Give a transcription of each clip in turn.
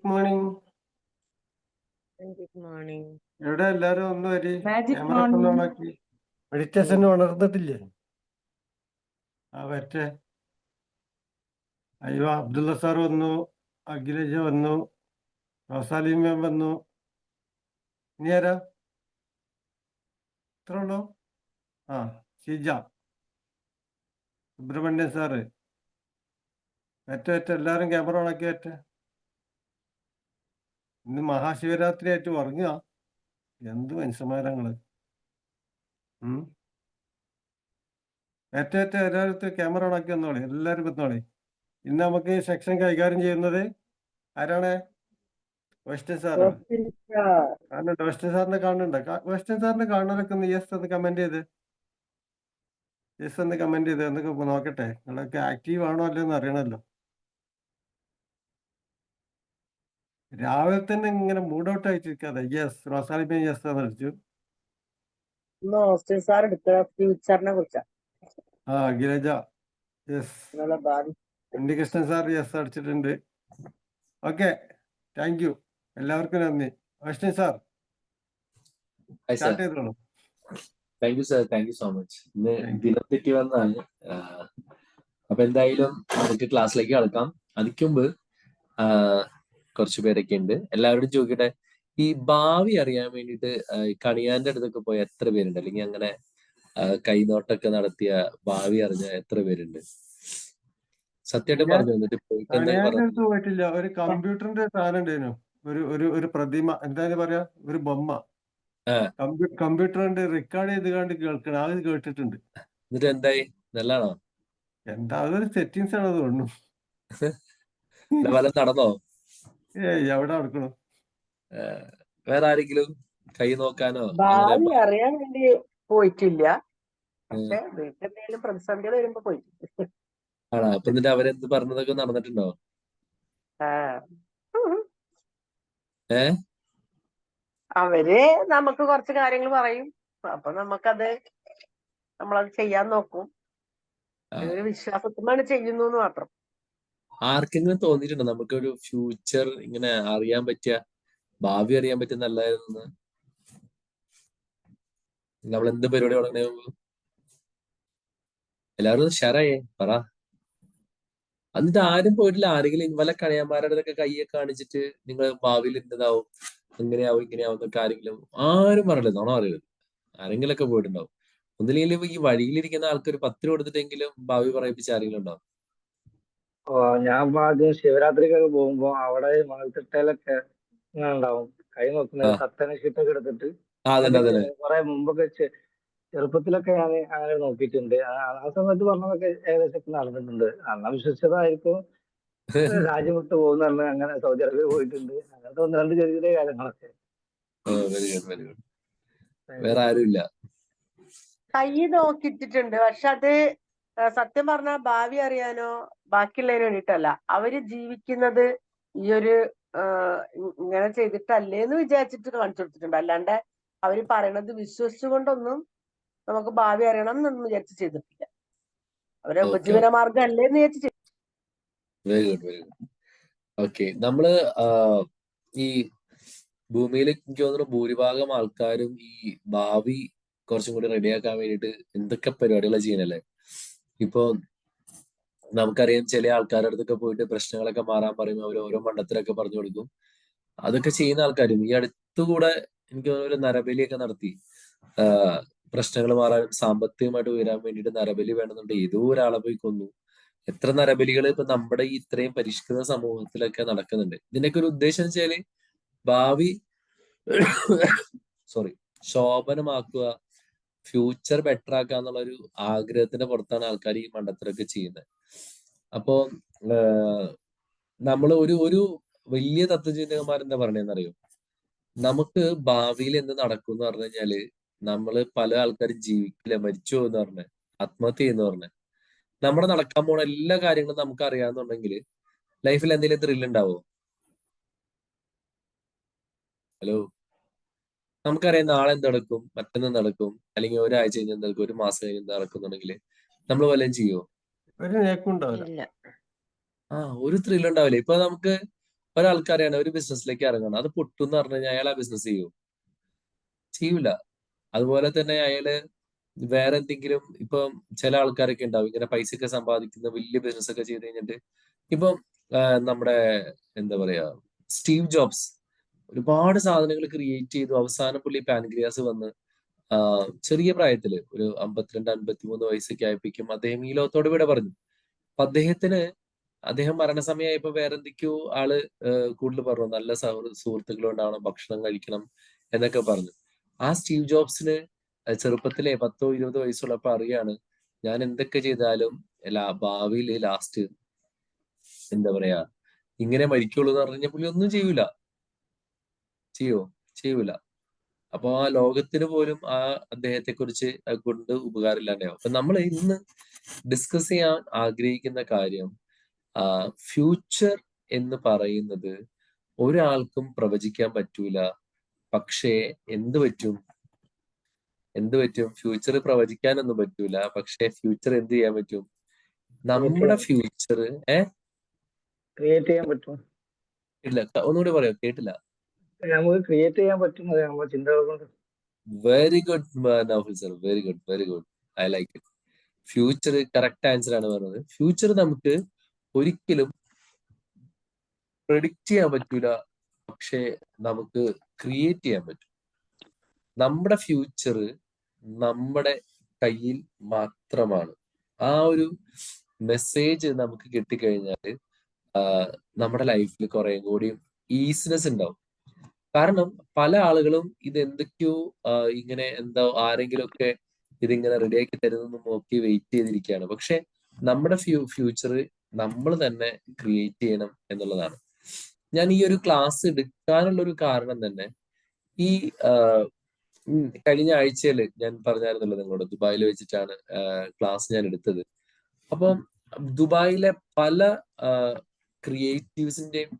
Magic morning. Good morning. എവിടെ എല്ലാരും ഒന്ന് വരി. മാജിക് ക്യാമറ ഒക്കെ ഒന്ന് മോർണിംഗ്. ഓണാക്കി. മെഡിറ്റേഷൻ ഉണർന്നിട്ടില്ലേ? വരട്ടെ. അയ്യോ, അബ്ദുള്ള സാർ വന്നു, അഖിലജ വന്നു, റോസാലി മാം വന്നു. ഇനി ആരാ? ഇത്ര ഉള്ളൂ? ഷിജ, സുബ്രഹ്മണ്യൻ സാറ്. വറ്റ എല്ലാരും ക്യാമറ ഓണാക്കി വറ്റ. ഇന്ന് മഹാശിവരാത്രി ആയിട്ട് ഉറങ്ങുക. എന്ത് മനുഷ്യന്മാരങ്ങള്. വറ്റ എല്ലാവരും ക്യാമറ ഓണാക്കി വന്നോളി, എല്ലാരും വന്നോളി. ഇന്ന് നമുക്ക് ഈ സെക്ഷൻ കൈകാര്യം ചെയ്യുന്നത് ആരാണ്? വെസ്റ്റൻ സാറാണ്. കാണുന്നുണ്ട്? വെസ്റ്റൻ സാറിനെ കാണുന്നുണ്ട്? വെസ്റ്റൻ സാറിനെ കാണുന്നവരൊക്കെ ഒന്ന് യെസ് ഒന്ന് കമന്റ് ചെയ്ത്, യെസ് ഒന്ന് കമന്റ് ചെയ്ത് എന്നൊക്കെ നോക്കട്ടെ. നിങ്ങളൊക്കെ ആക്റ്റീവ് ആണോ അല്ലെന്ന് അറിയണമല്ലോ. രാവിലെ തന്നെ ഇങ്ങനെ മൂഡ് ഔട്ട് ആയിട്ടിരിക്കാതെ യെസ്. റോസാലിപ്പൻ യെസ് എന്ന് അടിച്ചു. ഓസ്റ്റിൻ സാർ എടുത്ത ഫ്യൂച്ചറിനെ കുറിച്ചാണ്. ഗിരജ യെസ്. ഉണ്ണികൃഷ്ണൻ സാർ യെസ് അടിച്ചിട്ടുണ്ട്. ഓക്കെ, താങ്ക് യു, എല്ലാവർക്കും നന്ദി. വെസ്റ്റൻ സാർ സ്റ്റാർട്ട് ചെയ്തോളൂ. Thank you sir, thank you so much. ഇന്ന് ദിനം തെറ്റി വന്നതാണ്. അപ്പൊ എന്തായാലും നമുക്ക് ക്ലാസ്സിലേക്ക് കടക്കാം. അതിക്ക് മുമ്പ് കുറച്ചു പേരൊക്കെ ഉണ്ട്. എല്ലാവരോടും ചോദിക്കട്ടെ, ഈ ഭാവി അറിയാൻ വേണ്ടിയിട്ട് കണിയാന്റെ അടുത്തൊക്കെ പോയ എത്ര പേരുണ്ട്? അല്ലെങ്കിൽ അങ്ങനെ കൈനോട്ടൊക്കെ നടത്തിയ ഭാവി അറിഞ്ഞ എത്ര പേരുണ്ട്? സത്യമായിട്ട് പറഞ്ഞു എന്നിട്ട് പോയിട്ടില്ല. ഒരു കമ്പ്യൂട്ടറിന്റെ സാധനം ഉണ്ടായിരുന്നു, ഒരു പ്രതിമ, എന്താ പറയാ, ഒരു ബൊമ്മ. കമ്പ്യൂട്ടറിന്റെ റെക്കോർഡ് ചെയ്ത് കണ്ട് കേൾക്കണം, അത് കേട്ടിട്ടുണ്ട്. എന്നിട്ട് എന്തായി? നല്ലതാണോ? എന്താ, അതൊരു സെറ്റിങ്സ് ആണ് തോന്നുന്നു. നടന്നോ? എവിടെ നടക്കണം? വേറെ ആരെങ്കിലും കൈ നോക്കാനോ ഭാവി അറിയാൻ വേണ്ടി പോയിട്ടില്ല, പക്ഷെ വീട്ടിലെന്തെങ്കിലും പ്രതിസന്ധികൾ വരുമ്പോ പോയിട്ടുണ്ട്. ആണോ? അപ്പൊ എന്നിട്ട് അവരെന്ത് പറഞ്ഞതൊക്കെ നടന്നിട്ടുണ്ടോ? അവര് നമുക്ക് കുറച്ച് കാര്യങ്ങൾ പറയും, അപ്പൊ നമ്മളത് ചെയ്യാൻ നോക്കും. ഒരു വിശ്വാസത്തിനാണ് ചെയ്യുന്നു എന്ന് മാത്രം. ആർക്കെങ്കിലും തോന്നിയിട്ടുണ്ടോ നമുക്കൊരു ഫ്യൂച്ചർ ഇങ്ങനെ അറിയാൻ പറ്റിയ, ഭാവി അറിയാൻ പറ്റിയ നല്ലതായിരുന്നു? നമ്മൾ എന്ത് പരിപാടി തുടങ്ങണേ? എല്ലാവരും ഷെയറായേ പറ. എന്നിട്ട് ആരും പോയിട്ടില്ല? ആരെങ്കിലും വല്ല കണിയാന്മാരുടെ കൈയൊക്കെ കാണിച്ചിട്ട് നിങ്ങൾ ഭാവിയിൽ ഇന്നതാവും, ഇങ്ങനെയാവും ഇങ്ങനെയാവും എന്നൊക്കെ ആരും പറയല്ലേ? നോണ പറയരുത്. ആരെങ്കിലും ഒക്കെ പോയിട്ടുണ്ടാവും. ഒന്നില്ലെങ്കിലും ഈ വഴിയിലിരിക്കുന്ന ആൾക്കൊരു 10 രൂപ കൊടുത്തിട്ടെങ്കിലും ഭാവി പറയിപ്പിച്ച ആരെങ്കിലും ഉണ്ടാവും. ഞാൻ ആദ്യം ശിവരാത്രിക്കൊക്കെ പോകുമ്പോ അവിടെ മണൽത്തിട്ടയിലൊക്കെ ഇങ്ങനെ ഉണ്ടാവും, കൈ നോക്കുന്നത് സത്തനശീട്ടൊക്കെ എടുത്തിട്ട്. കുറെ മുമ്പൊക്കെ ചെറുപ്പത്തിലൊക്കെ ഞാൻ അങ്ങനെ നോക്കിയിട്ടുണ്ട്. ആ സമയത്ത് പറഞ്ഞതൊക്കെ ഏകദേശം നടന്നിട്ടുണ്ട്. അന്ന് വിശ്വസിച്ചതായിരിക്കും. രാജ്യം വിട്ടു പോകുന്ന അങ്ങനെ സൗദി അറേബ്യ പോയിട്ടുണ്ട്. അങ്ങനത്തെ 1-2 ചെറിയ ചെറിയ കാര്യങ്ങളൊക്കെ. വേറെ ആരുമില്ല? കൈ നോക്കിയിട്ടുണ്ട്, പക്ഷെ അത് സത്യം പറഞ്ഞാൽ ഭാവി അറിയാനോ ബാക്കിയുള്ളതിന് വേണ്ടിയിട്ടല്ല. അവര് ജീവിക്കുന്നത് ഈ ഒരു ഇങ്ങനെ ചെയ്തിട്ടല്ലേന്ന് വിചാരിച്ചിട്ട് കാണിച്ചു കൊടുത്തിട്ടുണ്ട്. അല്ലാണ്ട് അവര് പറയണത് വിശ്വസിച്ചുകൊണ്ടൊന്നും നമുക്ക് ഭാവി അറിയണം എന്നൊന്നും വിചാരിച്ച് ചെയ്തിട്ടില്ല. അവരെ ഉപജീവന മാർഗം അല്ലേന്ന് വിചാരിച്ചു. Very good, very good. Okay, നമ്മള് ഈ ഭൂമിയിൽ എനിക്ക് തോന്നുന്നു ഭൂരിഭാഗം ആൾക്കാരും ഈ ഭാവി കുറച്ചും കൂടി റെഡിയാക്കാൻ വേണ്ടിയിട്ട് എന്തൊക്കെ പരിപാടികളാണ് ചെയ്യണല്ലേ? ഇപ്പൊ നമുക്കറിയാം, ചില ആൾക്കാരുടെ അടുത്തൊക്കെ പോയിട്ട് പ്രശ്നങ്ങളൊക്കെ മാറാൻ പറയുമ്പോൾ അവർ ഓരോ മണ്ടത്തിലൊക്കെ പറഞ്ഞു കൊടുക്കും. അതൊക്കെ ചെയ്യുന്ന ആൾക്കാരും ഈ അടുത്തുകൂടെ എനിക്ക് തോന്നുന്നു ഒരു നരബലിയൊക്കെ നടത്തി. പ്രശ്നങ്ങൾ മാറാൻ, സാമ്പത്തികമായിട്ട് ഉയരാൻ വേണ്ടിയിട്ട് നരബലി വേണമെന്നുണ്ട് ഏതോ ഒരാളെ പോയി കൊന്നു. എത്ര നരബലികൾ ഇപ്പൊ നമ്മുടെ ഈ ഇത്രയും പരിഷ്കൃത സമൂഹത്തിലൊക്കെ നടക്കുന്നുണ്ട്. ഇതിനൊക്കെ ഒരു ഉദ്ദേശം വെച്ചാല് ഭാവി ശോഭനമാക്കുക, ഫ്യൂച്ചർ ബെറ്റർ ആക്കുക എന്നുള്ള ഒരു ആഗ്രഹത്തിന്റെ പുറത്താണ് ആൾക്കാർ ഈ മണ്ടത്തരൊക്കെ ചെയ്യുന്നത്. അപ്പോ നമ്മൾ ഒരു വലിയ തത്വചിന്തകന്മാരെന്താ പറയണെന്നറിയോ? നമുക്ക് ഭാവിയിൽ എന്ത് നടക്കും എന്ന് പറഞ്ഞു കഴിഞ്ഞാല് നമ്മള് പല ആൾക്കാരും ജീവിക്കില്ല, മരിച്ചു എന്ന് പറഞ്ഞ് ആത്മഹത്യ ചെയ്യുന്ന പറഞ്ഞ് നമ്മുടെ നടക്കാൻ പോണ എല്ലാ കാര്യങ്ങളും നമുക്ക് അറിയാന്നുണ്ടെങ്കിൽ ലൈഫിൽ എന്തെങ്കിലും ത്രില്ല് ഉണ്ടാവോ? ഹലോ, നമുക്കറിയാം നാളെ എന്ത് നടക്കും, മറ്റൊന്ന് നടക്കും, അല്ലെങ്കിൽ ഒരാഴ്ച കഴിഞ്ഞ് എന്ത് നടക്കും, ഒരു മാസം കഴിഞ്ഞ് എന്ത് നടക്കുന്നുണ്ടെങ്കിൽ നമ്മൾ വല്ലതും ചെയ്യുമോ? ഒരു നേക്കുണ്ടാവില്ല. ഒരു ത്രില്ല് ഉണ്ടാവില്ല. ഇപ്പൊ നമുക്ക് ഒരാൾക്കറിയാണ് ഒരു ബിസിനസ്സിലേക്ക് ഇറങ്ങണം, അത് പൊട്ടും എന്ന് പറഞ്ഞു കഴിഞ്ഞാൽ അയാൾ ആ ബിസിനസ് ചെയ്യൂല. അതുപോലെ തന്നെ അയാള് വേറെ എന്തെങ്കിലും, ഇപ്പം ചില ആൾക്കാരൊക്കെ ഉണ്ടാവും ഇങ്ങനെ പൈസയൊക്കെ സമ്പാദിക്കുന്ന വലിയ ബിസിനസ് ഒക്കെ ചെയ്ത് കഴിഞ്ഞിട്ട്, ഇപ്പം നമ്മുടെ എന്താ പറയാ സ്റ്റീവ് ജോബ്സ് ഒരുപാട് സാധനങ്ങൾ ക്രിയേറ്റ് ചെയ്തു. അവസാനം പുള്ളി പാൻക്രിയാസ് വന്ന് ചെറിയ പ്രായത്തില് ഒരു 52-53 വയസ്സൊക്കെ ആയപ്പോഴേക്കും അദ്ദേഹം ഈ ലോകത്തോട് വിട പറഞ്ഞു. അപ്പൊ അദ്ദേഹം മരണസമയമായപ്പോ വേറെ എന്തൊക്കെയോ ആള് കൂടുതൽ പറഞ്ഞു, നല്ല സുഹൃത്തുക്കൾ ഉണ്ടാവണം, ഭക്ഷണം കഴിക്കണം എന്നൊക്കെ പറഞ്ഞു. ആ സ്റ്റീവ് ജോബ്സിന് ചെറുപ്പത്തിലെ 10-20 വയസ്സുള്ളപ്പോ അറിയാണ്, ഞാൻ എന്തൊക്കെ ചെയ്താലും ഭാവിയിൽ ലാസ്റ്റ് എന്താ പറയാ ഇങ്ങനെ മരിക്കുള്ളൂ എന്ന് പറഞ്ഞു കഴിഞ്ഞാൽ പുള്ളി ഒന്നും ചെയ്യൂല. അപ്പൊ ആ ലോകത്തിന് പോലും ആ അദ്ദേഹത്തെ കുറിച്ച് കൊണ്ട് ഉപകാരമില്ലാണ്ടാവും. അപ്പൊ നമ്മൾ ഇന്ന് ഡിസ്കസ് ചെയ്യാൻ ആഗ്രഹിക്കുന്ന കാര്യം, ഫ്യൂച്ചർ എന്ന് പറയുന്നത് ഒരാൾക്കും പ്രവചിക്കാൻ പറ്റൂല. പക്ഷേ എന്ത് പറ്റും? ഫ്യൂച്ചർ പ്രവചിക്കാനൊന്നും പറ്റൂല. പക്ഷെ ഫ്യൂച്ചർ എന്ത് ചെയ്യാൻ പറ്റും? നമ്മുടെ ഫ്യൂച്ചർ ക്രിയേറ്റ് ചെയ്യാൻ പറ്റും. ഇല്ല, ഒന്നുകൂടി പറയാം, കേട്ടില്ല. നമുക്ക് ക്രിയേറ്റ് ചെയ്യാൻ പറ്റും നമ്മുടെ ചിന്തകൾ കൊണ്ട്. Very good Naufal sir, very good. I like it. Future correct answer ആണ് പറഞ്ഞത്. ഫ്യൂച്ചർ നമുക്ക് ഒരിക്കലും പ്രെഡിക്റ്റ് ചെയ്യാൻ പറ്റൂല, പക്ഷെ നമുക്ക് ക്രിയേറ്റ് ചെയ്യാൻ പറ്റും. നമ്മുടെ ഫ്യൂച്ചർ നമ്മുടെ കയ്യിൽ മാത്രമാണ്. ആ ഒരു മെസ്സേജ് നമുക്ക് കിട്ടിക്കഴിഞ്ഞാൽ നമ്മുടെ ലൈഫിൽ കുറെ കൂടി ഈസിനെസ് ഉണ്ടാവും. കാരണം പല ആളുകളും ഇത് എന്തൊക്കെയോ ഇങ്ങനെ ആരെങ്കിലും ഒക്കെ ഇതിങ്ങനെ റെഡിയാക്കി തരുന്നെന്ന് നോക്കി വെയിറ്റ് ചെയ്തിരിക്കുകയാണ്. പക്ഷെ നമ്മുടെ ഫ്യൂച്ചർ നമ്മൾ തന്നെ ക്രിയേറ്റ് ചെയ്യണം എന്നുള്ളതാണ്. ഞാൻ ഈ ഒരു ക്ലാസ് എടുക്കാനുള്ള ഒരു കാരണം തന്നെ, ഈ കഴിഞ്ഞ ആഴ്ചയിൽ ഞാൻ പറഞ്ഞായിരുന്നല്ലോ നിങ്ങളോട്, ദുബായിൽ വെച്ചിട്ടാണ് ക്ലാസ് ഞാൻ എടുത്തത്. അപ്പം ദുബായിലെ പല ക്രിയേറ്റീവ്സിന്റെയും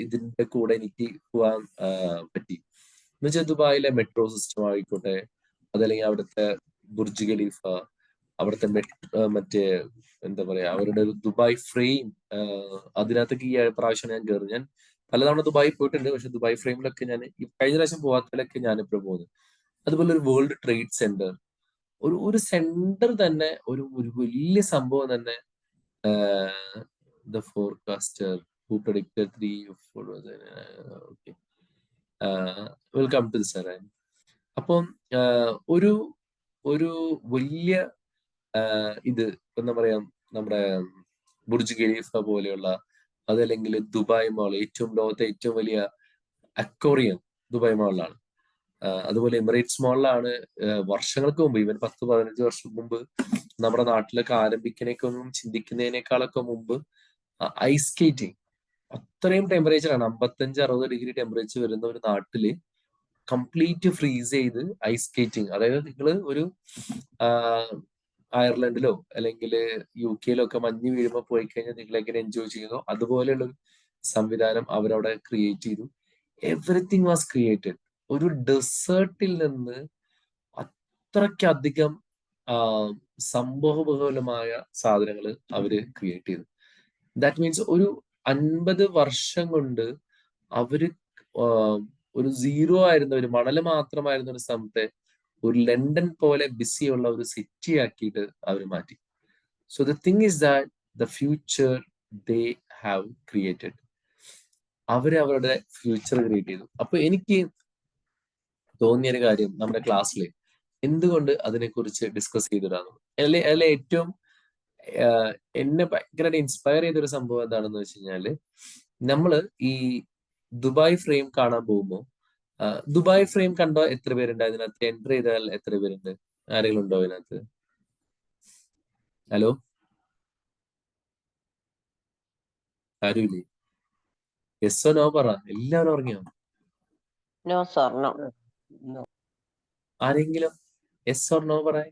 ഇതിന്റെ കൂടെ എനിക്ക് പോവാൻ പറ്റി. എന്നുവെച്ചാൽ ദുബായിലെ മെട്രോ സിസ്റ്റം ആയിക്കോട്ടെ, അതല്ലെങ്കിൽ അവിടുത്തെ ബുർജ് ഖലീഫ, അവിടുത്തെ മറ്റേ എന്താ പറയാ അവരുടെ ഒരു ദുബായ് ഫ്രെയിം, അതിനകത്തേക്ക് ഈ പ്രാവശ്യം ഞാൻ കയറി. ഞാൻ പലതവണ ദുബായി പോയിട്ടുണ്ട്, പക്ഷെ ദുബായ് ഫ്രെയിമിലൊക്കെ ഞാൻ കഴിഞ്ഞ പ്രാവശ്യം പോകാത്തതിലൊക്കെ ഞാനിപ്പോൾ പോകുന്നത്. അതുപോലെ ഒരു വേൾഡ് ട്രേഡ് സെന്റർ, ഒരു സെന്റർ തന്നെ, ഒരു വലിയ സംഭവം തന്നെ. The forecaster who predicted 3 or 4 okay we'll come to this around. അപ്പം ഒരു വലിയ ഇത് എന്താ പറയാ, നമ്മുടെ ബുർജ് ഖലീഫ പോലെയുള്ള, അതല്ലെങ്കിൽ ദുബായ് മാൾ, ലോകത്തെ ഏറ്റവും വലിയ അക്വേറിയം ദുബായ് മാളിലാണ്. അതുപോലെ എമിറേറ്റ്സ് മാളിലാണ് വർഷങ്ങൾക്ക് മുമ്പ്, ഈവൻ 10-15 വർഷം മുമ്പ് നമ്മുടെ നാട്ടിലൊക്കെ ആരംഭിക്കുന്നതിനൊന്നും ചിന്തിക്കുന്നതിനേക്കാളൊക്കെ മുമ്പ് ഐസ് സ്കേറ്റിംഗ്, അത്രയും ടെമ്പറേച്ചറാണ്, 55-60 ഡിഗ്രി ടെമ്പറേച്ചർ വരുന്ന ഒരു നാട്ടില് കംപ്ലീറ്റ് ഫ്രീസ് ചെയ്ത് ഐസ് സ്കേറ്റിംഗ്. അതായത് നിങ്ങൾ ഒരു അയർലൻഡിലോ അല്ലെങ്കിൽ UK ഒക്കെ മഞ്ഞ് വീഴുമ്പോൾ പോയി കഴിഞ്ഞാൽ നിങ്ങൾ എങ്ങനെ എൻജോയ് ചെയ്യുന്നോ അതുപോലെയുള്ള ഒരു സംവിധാനം അവരവിടെ ക്രിയേറ്റ് ചെയ്തു. Everything was created. ഒരു ഡെസേർട്ടിൽ നിന്ന് അത്രയ്ക്കധികം സംഭവബഹുലമായ സാധനങ്ങൾ അവര് ക്രിയേറ്റ് ചെയ്തു. ദാറ്റ് മീൻസ് ഒരു 50 വർഷം കൊണ്ട് അവര് ഒരു സീറോ ആയിരുന്ന, ഒരു മണല് മാത്രമായിരുന്ന ഒരു സ്ഥലത്തെ ഒരു ലണ്ടൻ പോലെ ബിസിയുള്ള ഒരു സിറ്റി ആക്കിയിട്ട് അവർ മാറ്റി. So the thing is that the future they have created. അവരുടെ ഫ്യൂച്ചർ ക്രിയേറ്റ് ചെയ്തു. അപ്പൊ എനിക്ക് തോന്നിയൊരു കാര്യം, നമ്മുടെ ക്ലാസ്സിൽ എന്തുകൊണ്ട് അതിനെക്കുറിച്ച് ഡിസ്കസ് ചെയ്തിടാന്ന്, അതിലെ ഏറ്റവും എന്നെ ഭയങ്കരമായിട്ട് ഇൻസ്പയർ ചെയ്തൊരു സംഭവം എന്താണെന്ന് വെച്ച് കഴിഞ്ഞാല്, നമ്മള് ഈ ദുബായ് ഫ്രെയിം കാണാൻ പോകുമ്പോൾ, ദുബായ് ഫ്രെയിം കണ്ടോ എത്ര പേരുണ്ട്? അതിനകത്ത് എൻട്രി ചെയ്താൽ എത്ര പേരുണ്ട്? ആരെങ്കിലും ഉണ്ടോ അതിനകത്ത്? ഹലോ, ആരുമില്ലേ? യെസ്സോ നോ പറ. എല്ലാവരും ഉറങ്ങിയോ? No sir, no. ആരെങ്കിലും യെസ് ഓർ നോ പറയാ.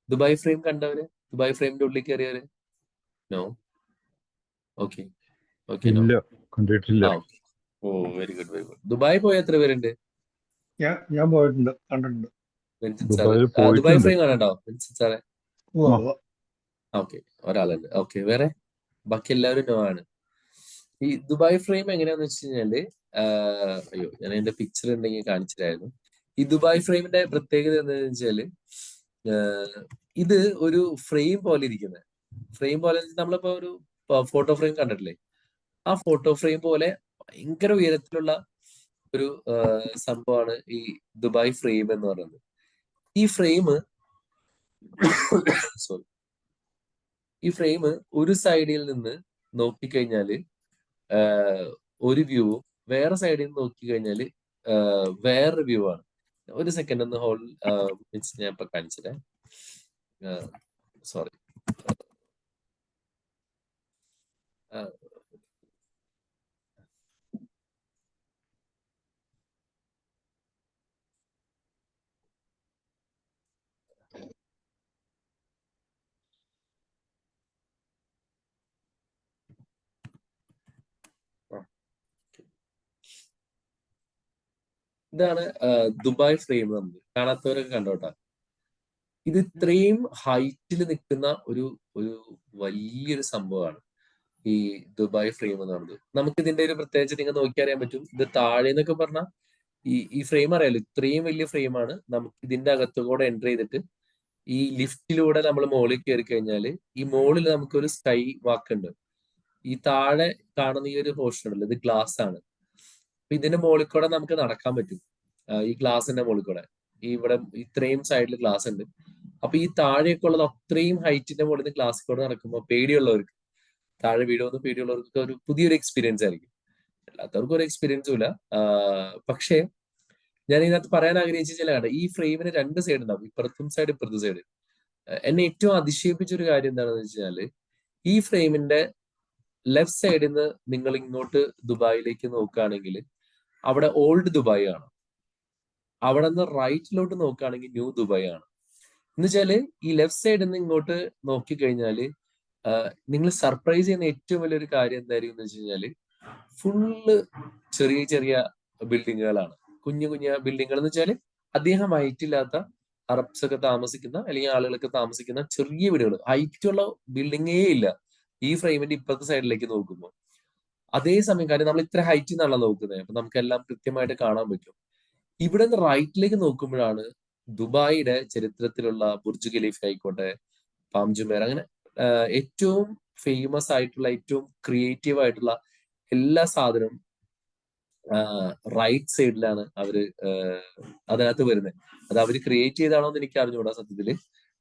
ദുബായ് ഫ്രെയിം കണ്ടവര്, ദുബായ് ഫ്രെയിമിന്റെ ഉള്ളിൽ കയറിയവര്? നോ. Okay, no. കണ്ടിട്ടില്ല. ഓ, വെരി ഗുഡ്. ദുബായ് പോയ എത്ര പേരുണ്ട്? ഞാൻ പോയിട്ടുണ്ട്, കണ്ടിട്ടുണ്ട്. ദുബായ് ഫ്രെയിം കാണണ്ടോ സാറേ? ഉവ്വ്. ഓക്കെ, ഒരാളുണ്ട്. ഓക്കെ, വേറെ ബാക്കി എല്ലാവരും നോ ആണ്. ഈ ദുബായ് ഫ്രെയിം എങ്ങനെയാന്ന് വെച്ച് കഴിഞ്ഞാല് അയ്യോ ഞാൻ എന്റെ പിക്ചർ ഉണ്ടെങ്കിൽ കാണിച്ചിട്ടായിരുന്നു. ഈ ദുബായ് ഫ്രെയിമിന്റെ പ്രത്യേകത എന്താണെന്ന് വെച്ചാല് ഇത് ഒരു ഫ്രെയിം പോലെ ഇരിക്കുന്നത്. ഫ്രെയിം പോലെ നമ്മളിപ്പോ ഒരു ഫോട്ടോ ഫ്രെയിം കണ്ടിട്ടില്ലേ? ആ ഫോട്ടോ ഫ്രെയിം പോലെ ഭയങ്കര ഉയരത്തിലുള്ള ഒരു സംഭവമാണ് ഈ ദുബായ് ഫ്രെയിം എന്ന് പറയുന്നത്. ഈ ഫ്രെയിം സോറി ഈ ഫ്രെയിം ഒരു സൈഡിൽ നിന്ന് നോക്കിക്കഴിഞ്ഞാല് ഒരു വ്യൂവും വേറെ സൈഡിൽ നിന്ന് നോക്കിക്കഴിഞ്ഞാല് വേറൊരു വ്യൂ ആണ്. ഒരു സെക്കൻഡ് ഒന്ന് ഹോൾഡ് മീൻസ് ഞാൻ ഇപ്പൊ കാണിച്ചതേ. സോറി ഇതാണ് ദുബായ് ഫ്രെയിം. നമ്മൾ കാണാത്തവരൊക്കെ കണ്ടോട്ടാ. ഇത് ഇത്രയും ഹൈറ്റിൽ നിൽക്കുന്ന ഒരു ഒരു വലിയൊരു സംഭവമാണ് ഈ ദുബായ് ഫ്രെയിം എന്ന് പറയുന്നത്. നമുക്ക് ഇതിന്റെ ഒരു പ്രത്യേകിച്ച് നിങ്ങൾ നോക്കി അറിയാൻ പറ്റും. ഇത് താഴെ എന്നൊക്കെ പറഞ്ഞാൽ ഈ ഫ്രെയിം അറിയാലോ, ഇത്രയും വലിയ ഫ്രെയിമാണ്. നമുക്ക് ഇതിന്റെ അകത്തുകൂടെ എൻ്റർ ചെയ്തിട്ട് ഈ ലിഫ്റ്റിലൂടെ നമ്മൾ മുകളിൽ കയറി കഴിഞ്ഞാൽ ഈ മുകളിൽ നമുക്കൊരു സ്കൈ വാക്ക് ഉണ്ട്. ഈ താഴെ കാണുന്ന ഈ ഒരു പോർഷൻ ഉണ്ടല്ലോ, ഇത് ഗ്ലാസ് ആണ്. അപ്പൊ ഇതിന്റെ മുകളിൽ കൂടെ നമുക്ക് നടക്കാൻ പറ്റും. ഈ ഗ്ലാസിന്റെ മുകളിൽ കൂടെ ഇവിടെ ഇത്രയും സൈഡിൽ ഗ്ലാസ് ഉണ്ട്. അപ്പൊ ഈ താഴെയൊക്കെ ഉള്ളത് അത്രയും ഹൈറ്റിന്റെ മുകളിൽ നിന്ന് ഗ്ലാസ്സിൽ കൂടെ നടക്കുമ്പോൾ പേടിയുള്ളവർക്ക്, താഴെ വീഴുമെന്ന് പേടിയുള്ളവർക്ക് ഒരു പുതിയൊരു എക്സ്പീരിയൻസ് ആയിരിക്കും. എല്ലാത്തവർക്കും ഒരു എക്സ്പീരിയൻസും ഇല്ല. പക്ഷേ ഞാൻ ഇതിനകത്ത് പറയാൻ ആഗ്രഹിച്ച ചില കാര്യം, ഈ ഫ്രെയിമിന് രണ്ട് സൈഡ് ഉണ്ടാവും, ഇപ്പുറത്തും സൈഡ് ഇപ്പുറത്തും സൈഡ്. എന്നെ ഏറ്റവും അതിശയിപ്പിച്ച ഒരു കാര്യം എന്താണെന്ന് വെച്ചാല് ഈ ഫ്രെയിമിന്റെ ലെഫ്റ്റ് സൈഡിൽ നിന്ന് നിങ്ങൾ ഇങ്ങോട്ട് ദുബായിലേക്ക് നോക്കുകയാണെങ്കിൽ അവിടെ ഓൾഡ് ദുബായ് ആണ്. അവിടെ നിന്ന് റൈറ്റിലോട്ട് നോക്കുകയാണെങ്കിൽ ന്യൂ ദുബായ് ആണ്. എന്ന് വെച്ചാല് ഈ ലെഫ്റ്റ് സൈഡിൽ നിന്ന് ഇങ്ങോട്ട് നോക്കിക്കഴിഞ്ഞാല് നിങ്ങൾ സർപ്രൈസ് ചെയ്യുന്ന ഏറ്റവും വലിയൊരു കാര്യം എന്തായിരിക്കും എന്ന് വെച്ച് കഴിഞ്ഞാല് ഫുള്ള് ചെറിയ ചെറിയ ബിൽഡിങ്ങുകളാണ്. കുഞ്ഞു കുഞ്ഞു ബിൽഡിങ്ങുകൾ എന്ന് വെച്ചാല് അധികം ഹൈറ്റ് ഇല്ലാത്ത അറബ്സ് ഒക്കെ താമസിക്കുന്ന അല്ലെങ്കിൽ ആളുകളൊക്കെ താമസിക്കുന്ന ചെറിയ വീടുകൾ. ഹൈറ്റുള്ള ബിൽഡിങ്ങേ ഇല്ല ഈ ഫ്രെയിമിന്റെ ഇപ്പുറത്തെ സൈഡിലേക്ക് നോക്കുമ്പോൾ. അതേസമയം കാര്യം നമ്മൾ ഇത്ര ഹൈറ്റിൽ നിന്നാണല്ലോ നോക്കുന്നത്, അപ്പൊ നമുക്കെല്ലാം കൃത്യമായിട്ട് കാണാൻ പറ്റും. ഇവിടെ നിന്ന് റൈറ്റിലേക്ക് നോക്കുമ്പോഴാണ് ദുബായിയുടെ ചരിത്രത്തിലുള്ള ബുർജ് ഖലീഫ ആയിക്കോട്ടെ, പാം ജുമേർ, അങ്ങനെ ഏറ്റവും ഫേമസ് ആയിട്ടുള്ള ഏറ്റവും ക്രിയേറ്റീവ് ആയിട്ടുള്ള എല്ലാ സാധനവും റൈറ്റ് സൈഡിലാണ് അവര് അതിനകത്ത് വരുന്നത്. അത് അവര് ക്രിയേറ്റ് ചെയ്താണോ എന്ന് എനിക്ക് അറിഞ്ഞുകൂടാ സത്യത്തില്,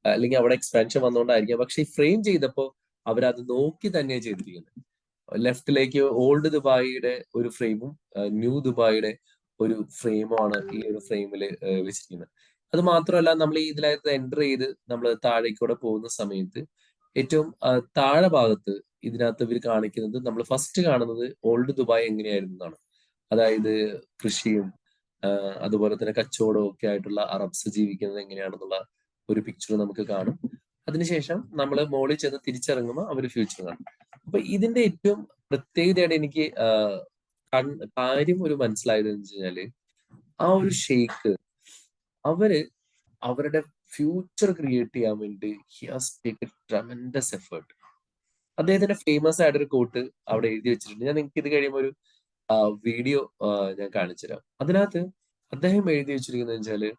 അല്ലെങ്കിൽ അവിടെ എക്സ്പാൻഷൻ വന്നുകൊണ്ടായിരിക്കാം. പക്ഷെ ഈ ഫ്രെയിം ചെയ്തപ്പോൾ അവരത് നോക്കി തന്നെയാണ് ചെയ്തിരിക്കുന്നത്. ലെഫ്റ്റിലേക്ക് ഓൾഡ് ദുബായിയുടെ ഒരു ഫ്രെയിമും ന്യൂ ദുബായിയുടെ ഒരു ഫ്രെയിമാണ് ഈ ഒരു ഫ്രെയിമിൽ വെച്ചിരിക്കുന്നത്. അത് മാത്രമല്ല, നമ്മൾ ഈ ഇതിനകത്ത് എൻ്റർ ചെയ്ത് നമ്മൾ താഴേക്കൂടെ പോകുന്ന സമയത്ത് ഏറ്റവും താഴെ ഭാഗത്ത് ഇതിനകത്ത് ഇവർ കാണിക്കുന്നത്, നമ്മൾ ഫസ്റ്റ് കാണുന്നത് ഓൾഡ് ദുബായ് എങ്ങനെയായിരുന്നു എന്നാണ്. അതായത് കൃഷിയും അതുപോലെ തന്നെ കച്ചവടവും ഒക്കെ ആയിട്ടുള്ള അറബ്സ് ജീവിക്കുന്നത് എങ്ങനെയാണെന്നുള്ള ഒരു പിക്ചർ നമുക്ക് കാണും. അതിനുശേഷം നമ്മൾ മോളിൽ ചെന്ന് തിരിച്ചിറങ്ങുമ്പോൾ അവർ ഫ്യൂച്ചർ കാണും. അപ്പൊ ഇതിന്റെ ഏറ്റവും പ്രത്യേകതയാണ് എനിക്ക് കാര്യം ഒരു മനസ്സിലായത് എന്ന് വെച്ച് കഴിഞ്ഞാല് ആ ഒരു ഷെയ്ഖ് അവരുടെ ഫ്യൂച്ചർ ക്രിയേറ്റ് ചെയ്യാൻ വേണ്ടി he has taken tremendous effort. അദ്ദേഹത്തിന്റെ ഫേമസ് ആയിട്ടൊരു കോട്ട് അവിടെ എഴുതി വെച്ചിട്ടുണ്ട്. ഞാൻ നിങ്ങൾക്ക് ഇത് കഴിയുമ്പോൾ ഒരു വീഡിയോ ഞാൻ കാണിച്ചു തരാം. അതിനകത്ത് അദ്ദേഹം എഴുതി വെച്ചിരിക്കുന്നത് വെച്ചാല്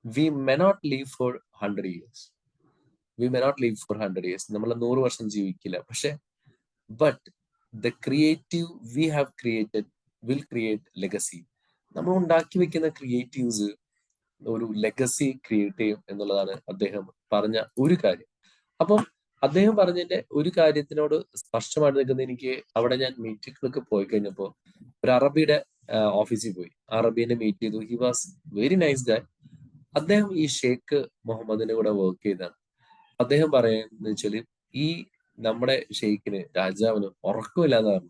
we may not leave for 100 years. We may not leave for 100 years. നമ്മൾ 100 വർഷം ജീവിക്കില്ല. പക്ഷെ but the creative we have created will create legacy. നമ്മൾ ഉണ്ടാക്കി വെക്കുന്ന ക്രിയേറ്റീവ്സ് ഒരു ലെഗസി ക്രിയേറ്റ് ചെയ്യും എന്നുള്ളതാണ് അദ്ദേഹം പറഞ്ഞ ഒരു കാര്യം. അപ്പം അദ്ദേഹം പറഞ്ഞതിന്റെ ഒരു കാര്യത്തിനോട് സ്പഷ്ടമായിട്ട് നിൽക്കുന്ന എനിക്ക്, അവിടെ ഞാൻ മീറ്റിങ്ങിലൊക്കെ പോയി കഴിഞ്ഞപ്പോൾ ഒരു അറബിയുടെ ഓഫീസിൽ പോയി, അറബീനെ മീറ്റ് ചെയ്തു. ഹി വാസ് വെരി നൈസ് ഗായ്. അദ്ദേഹം ഈ ഷെയ്ഖ് മുഹമ്മദിന്റെ കൂടെ വർക്ക് ചെയ്താണ്. അദ്ദേഹം പറയുന്നത് വെച്ചാല് ഈ നമ്മുടെ ഷെയ്ഖിന്, രാജാവിന് ഉറക്കമില്ലാതാണ്.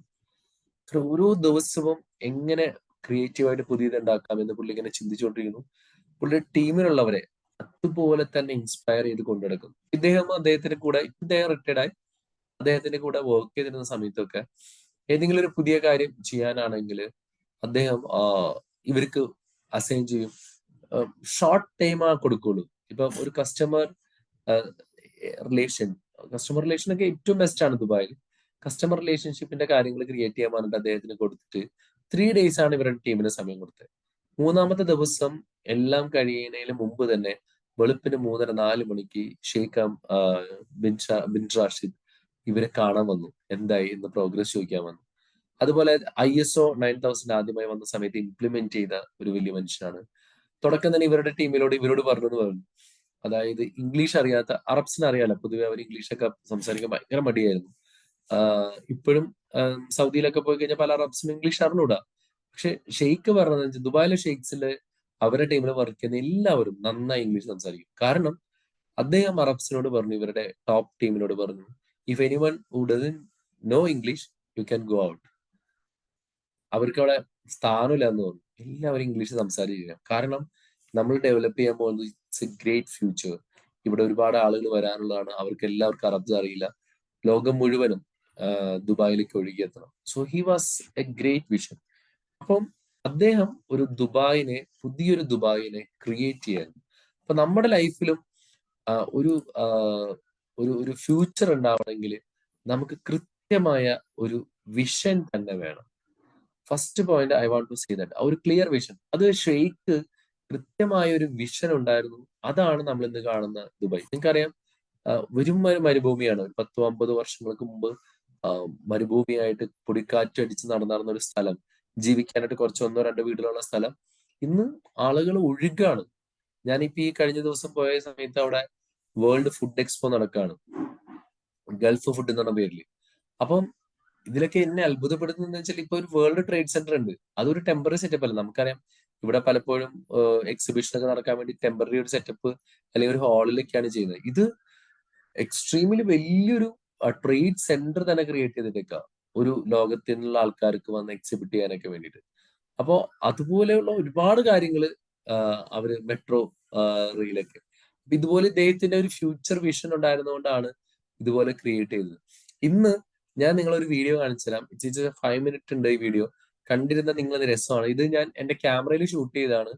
ഓരോ ദിവസവും എങ്ങനെ ക്രിയേറ്റീവായിട്ട് പുതിയത് ഉണ്ടാക്കാം എന്ന് പുള്ളി ഇങ്ങനെ ചിന്തിച്ചുകൊണ്ടിരിക്കുന്നു. പുള്ളിയുടെ ടീമിലുള്ളവരെ അതുപോലെ തന്നെ ഇൻസ്പയർ ചെയ്ത് കൊണ്ടുനടക്കും. അദ്ദേഹത്തിന്റെ കൂടെ, ഇദ്ദേഹം റിട്ടയർഡായി, അദ്ദേഹത്തിന്റെ കൂടെ വർക്ക് ചെയ്തിരുന്ന സമയത്തൊക്കെ ഏതെങ്കിലും ഒരു പുതിയ കാര്യം ചെയ്യാനാണെങ്കിൽ അദ്ദേഹം ഇവർക്ക് അസൈൻ ചെയ്യും. ഷോർട്ട് ടൈമാ കൊടുക്കുള്ളൂ. ഇപ്പൊ ഒരു കസ്റ്റമർ റിലേഷൻ ഒക്കെ ഏറ്റവും ബെസ്റ്റ് ആണ് ദുബായിൽ. കസ്റ്റമർ റിലേഷൻഷിപ്പിന്റെ കാര്യങ്ങൾ ക്രിയേറ്റ് ചെയ്യാൻ പറഞ്ഞിട്ട് അദ്ദേഹത്തിന് കൊടുത്തിട്ട് 3 days ആണ് ഇവരുടെ ടീമിന് സമയം കൊടുത്തത്. 3-ാമത്തെ ദിവസം എല്ലാം കഴിയുന്നതിന് മുമ്പ് തന്നെ വെളുപ്പിന് 3:30-4 മണിക്ക് ഷെയ്ഖ് ബിൻ റാഷിദ് ഇവരെ കാണാൻ വന്നു. എന്തായി എന്ന് പ്രോഗ്രസ് ചോദിക്കാൻ വന്നു. അതുപോലെ ISO 9000 ആദ്യമായി വന്ന സമയത്ത് ഇംപ്ലിമെന്റ് ചെയ്ത ഒരു വലിയ മനുഷ്യനാണ്. തുടക്കം തന്നെ ഇവരുടെ ടീമിലോട് ഇവരോട് പറഞ്ഞു. അതായത് ഇംഗ്ലീഷ് അറിയാത്ത അറബ്സിന് അറിയാലോ, പൊതുവെ അവർ ഇംഗ്ലീഷൊക്കെ സംസാരിക്കാൻ ഭയങ്കര മടിയായിരുന്നു. ഇപ്പോഴും സൗദിയിലൊക്കെ പോയി കഴിഞ്ഞാൽ പല അറബ്സിനും ഇംഗ്ലീഷ് അറിഞ്ഞൂടാ. പക്ഷെ ഷെയ്ഖ് പറഞ്ഞത് ദുബായിലെ ഷെയ്ഖ്സിലെ അവരുടെ ടീമിൽ വർക്ക് ചെയ്യുന്ന എല്ലാവരും നന്നായി ഇംഗ്ലീഷ് സംസാരിക്കും. കാരണം അദ്ദേഹം അറബ്സിനോട് പറഞ്ഞു, ഇവരുടെ ടോപ്പ് ടീമിനോട് പറഞ്ഞു, if anyone who doesn't know English you can go out. അവർക്ക് അവിടെ സ്ഥാനമില്ല എന്ന് തോന്നുന്നു. എല്ലാവരും ഇംഗ്ലീഷ് സംസാരിക്കുക. കാരണം നമ്മൾ ഡെവലപ്പ് ചെയ്യാൻ പോകുന്നത് ഇറ്റ്സ് എ ഗ്രേറ്റ് ഫ്യൂച്ചർ. ഇവിടെ ഒരുപാട് ആളുകൾ വരാനുള്ളതാണ്. അവർക്ക് എല്ലാവർക്കും അറബ് അറിയില്ല. ലോകം മുഴുവനും ദുബായിലേക്ക് ഒഴുകിയെത്തണം. So he was a great vision. അപ്പം അദ്ദേഹം ഒരു പുതിയൊരു ദുബായിനെ ക്രിയേറ്റ് ചെയ്യായിരുന്നു. അപ്പൊ നമ്മുടെ ലൈഫിലും ഒരു ഒരു ഫ്യൂച്ചർ ഉണ്ടാവണമെങ്കിൽ നമുക്ക് കൃത്യമായ ഒരു വിഷൻ തന്നെ വേണം. First point I want to say that, ഒരു ക്ലിയർ വിഷൻ. അത് ഷെയ്ഖ് കൃത്യമായ ഒരു വിഷൻ ഉണ്ടായിരുന്നു. അതാണ് നമ്മൾ ഇന്ന് കാണുന്ന ദുബായ്. നിങ്ങൾക്കറിയാം, വെറും മരുഭൂമിയാണ്. ഒരു 10-50 വർഷങ്ങൾക്ക് മുമ്പ് മരുഭൂമിയായിട്ട് പൊടിക്കാറ്റ് അടിച്ച് നടന്ന ഒരു സ്ഥലം, ജീവിക്കാനായിട്ട് കുറച്ച് 1-2 വീടുകളുള്ള സ്ഥലം ഇന്ന് ആളുകൾ ഒഴുകാണ്. ഞാനിപ്പോ ഈ കഴിഞ്ഞ ദിവസം പോയ സമയത്ത് അവിടെ വേൾഡ് ഫുഡ് എക്സ്പോ നടക്കുകയാണ്, ഗൾഫ് ഫുഡ് എന്ന് പറഞ്ഞ പേരിൽ. അപ്പം ഇതിലൊക്കെ എന്നെ അത്ഭുതപ്പെടുത്തുന്നത് വെച്ചാൽ ഇപ്പൊ ഒരു വേൾഡ് ട്രേഡ് സെന്റർ ഉണ്ട്. അതൊരു ടെമ്പററി സെറ്റപ്പ് അല്ല. നമുക്കറിയാം ഇവിടെ പലപ്പോഴും എക്സിബിഷൻ ഒക്കെ നടക്കാൻ വേണ്ടി ടെമ്പററി ഒരു സെറ്റപ്പ് അല്ലെങ്കിൽ ഒരു ഹാളിലൊക്കെയാണ് ചെയ്യുന്നത്. ഇത് എക്സ്ട്രീമിലി വലിയൊരു ട്രേഡ് സെന്റർ തന്നെ ക്രിയേറ്റ് ചെയ്തിട്ടേക്ക ഒരു ലോകത്തിൽ നിന്നുള്ള ആൾക്കാർക്ക് വന്ന് എക്സിബിറ്റ് ചെയ്യാനൊക്കെ വേണ്ടിയിട്ട്. അപ്പോ അതുപോലെയുള്ള ഒരുപാട് കാര്യങ്ങൾ അവര് മെട്രോ റെയിലൊക്കെ ഇതുപോലെ ഇദ്ദേഹത്തിന്റെ ഒരു ഫ്യൂച്ചർ വിഷൻ ഉണ്ടായിരുന്നുകൊണ്ടാണ് ഇതുപോലെ ക്രിയേറ്റ് ചെയ്തത്. ഇന്ന് ഞാൻ നിങ്ങളൊരു വീഡിയോ കാണിച്ചു തരാം. ഇറ്റ്സ് 5 minute ഉണ്ട് ഈ വീഡിയോ. കണ്ടിരുന്ന നിങ്ങളത് രസമാണ്. ഇത് ഞാൻ എന്റെ ക്യാമറയിൽ ഷൂട്ട് ചെയ്തതാണ്.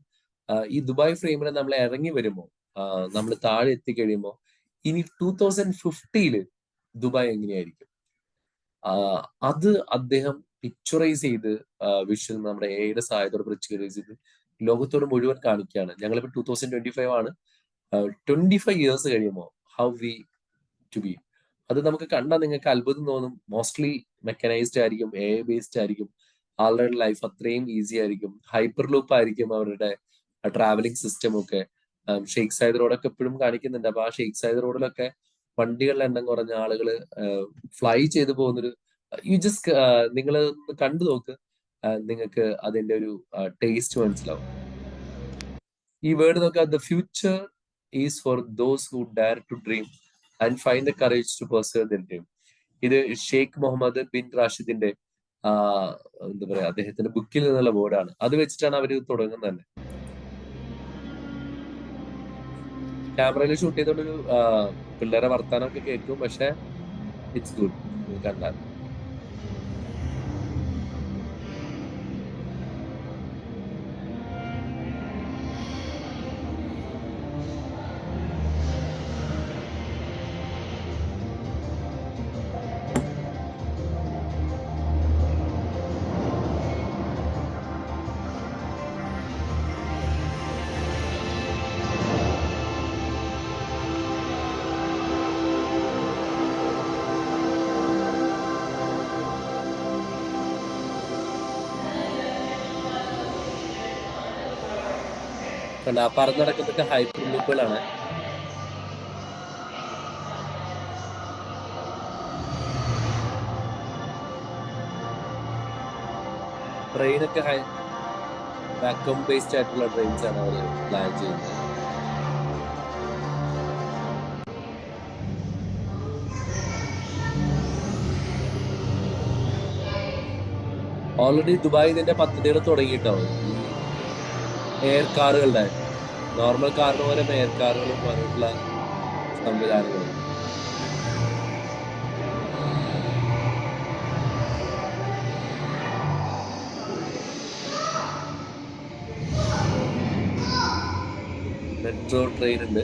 ഈ ദുബായ് ഫ്രെയിമിൽ നമ്മൾ ഇറങ്ങി വരുമ്പോൾ, നമ്മൾ താഴെ എത്തിക്കഴിയുമ്പോൾ ഇനി 2050 ദുബായ് എങ്ങനെയായിരിക്കും അത് അദ്ദേഹം പിക്ചറൈസ് ചെയ്ത് വിഷ്വൽ നമ്മുടെ എയുടെ സഹായത്തോടെ പിക്ചറൈസ് ചെയ്ത് ലോകത്തോട് മുഴുവൻ കാണിക്കുകയാണ്. ഞങ്ങളിപ്പോ 2025 ആണ്. 25 years കഴിയുമ്പോൾ ഹൗ വി ടു ബി, അത് നമുക്ക് കണ്ടാൽ നിങ്ങൾക്ക് അത്ഭുതം തോന്നും. മോസ്റ്റ്ലി മെക്കനൈസ്ഡ് ആയിരിക്കും, AI ബേസ്ഡ് ആയിരിക്കും. ആളുടെ ലൈഫ് അത്രയും ഈസി ആയിരിക്കും. ഹൈപ്പർ ലൂപ്പ് ആയിരിക്കും അവരുടെ ട്രാവലിംഗ് സിസ്റ്റം ഒക്കെ. ഷെയ്ഖ് സൈദ് റോഡൊക്കെ എപ്പോഴും കാണിക്കുന്നുണ്ട്. അപ്പൊ ആ ഷെയ്ഖ് സൈദ് റോഡിലൊക്കെ വണ്ടികളുടെ എണ്ണം കുറഞ്ഞ ആളുകൾ ഫ്ലൈ ചെയ്തു പോകുന്നൊരു നിങ്ങൾ കണ്ടു നോക്ക്, നിങ്ങൾക്ക് അതിന്റെ ഒരു ടേസ്റ്റ് മനസ്സിലാവും. ഈ വേർഡ് നോക്കുക, the future is for those who dare to dream and find the courage to perceive their dream. ഇത് ഷെയ്ഖ് മുഹമ്മദ് ബിൻ റാഷിദിന്റെ എന്താ പറയാ, അദ്ദേഹത്തിന്റെ ബുക്കിൽ നിന്നുള്ള വേർഡാണ്. അത് വെച്ചിട്ടാണ് അവർ തുടങ്ങുന്നത് തന്നെ. ക്യാമറയിൽ ഷൂട്ട് ചെയ്തോണ്ടൊരു പിള്ളേരെ വർത്താനമൊക്കെ കേൾക്കും, പക്ഷെ ഇറ്റ്സ് ഗുഡ് കണ്ടാൽ. ആ പറന്ന് നടക്കുന്നതൊക്കെ ഹൈപ്പർ ലൂപ്പുകളാണ്. ട്രെയിനൊക്കെ വാക്വം ബേസ്ഡ് ആയിട്ടുള്ള ട്രെയിൻസ് ആണ് അവർ പ്ലാൻ ചെയ്യുന്നത്. ഓൾറെഡി ദുബായ് ഇതിന്റെ പദ്ധതികൾ തുടങ്ങിയിട്ടാവും. എയർ കാറുകളുടെ നോർമൽ കാറിന് പോലെ എയർ കാറുകളും പോലുള്ള സംവിധാനങ്ങളും. മെട്രോ ട്രെയിൻ ഉണ്ട്.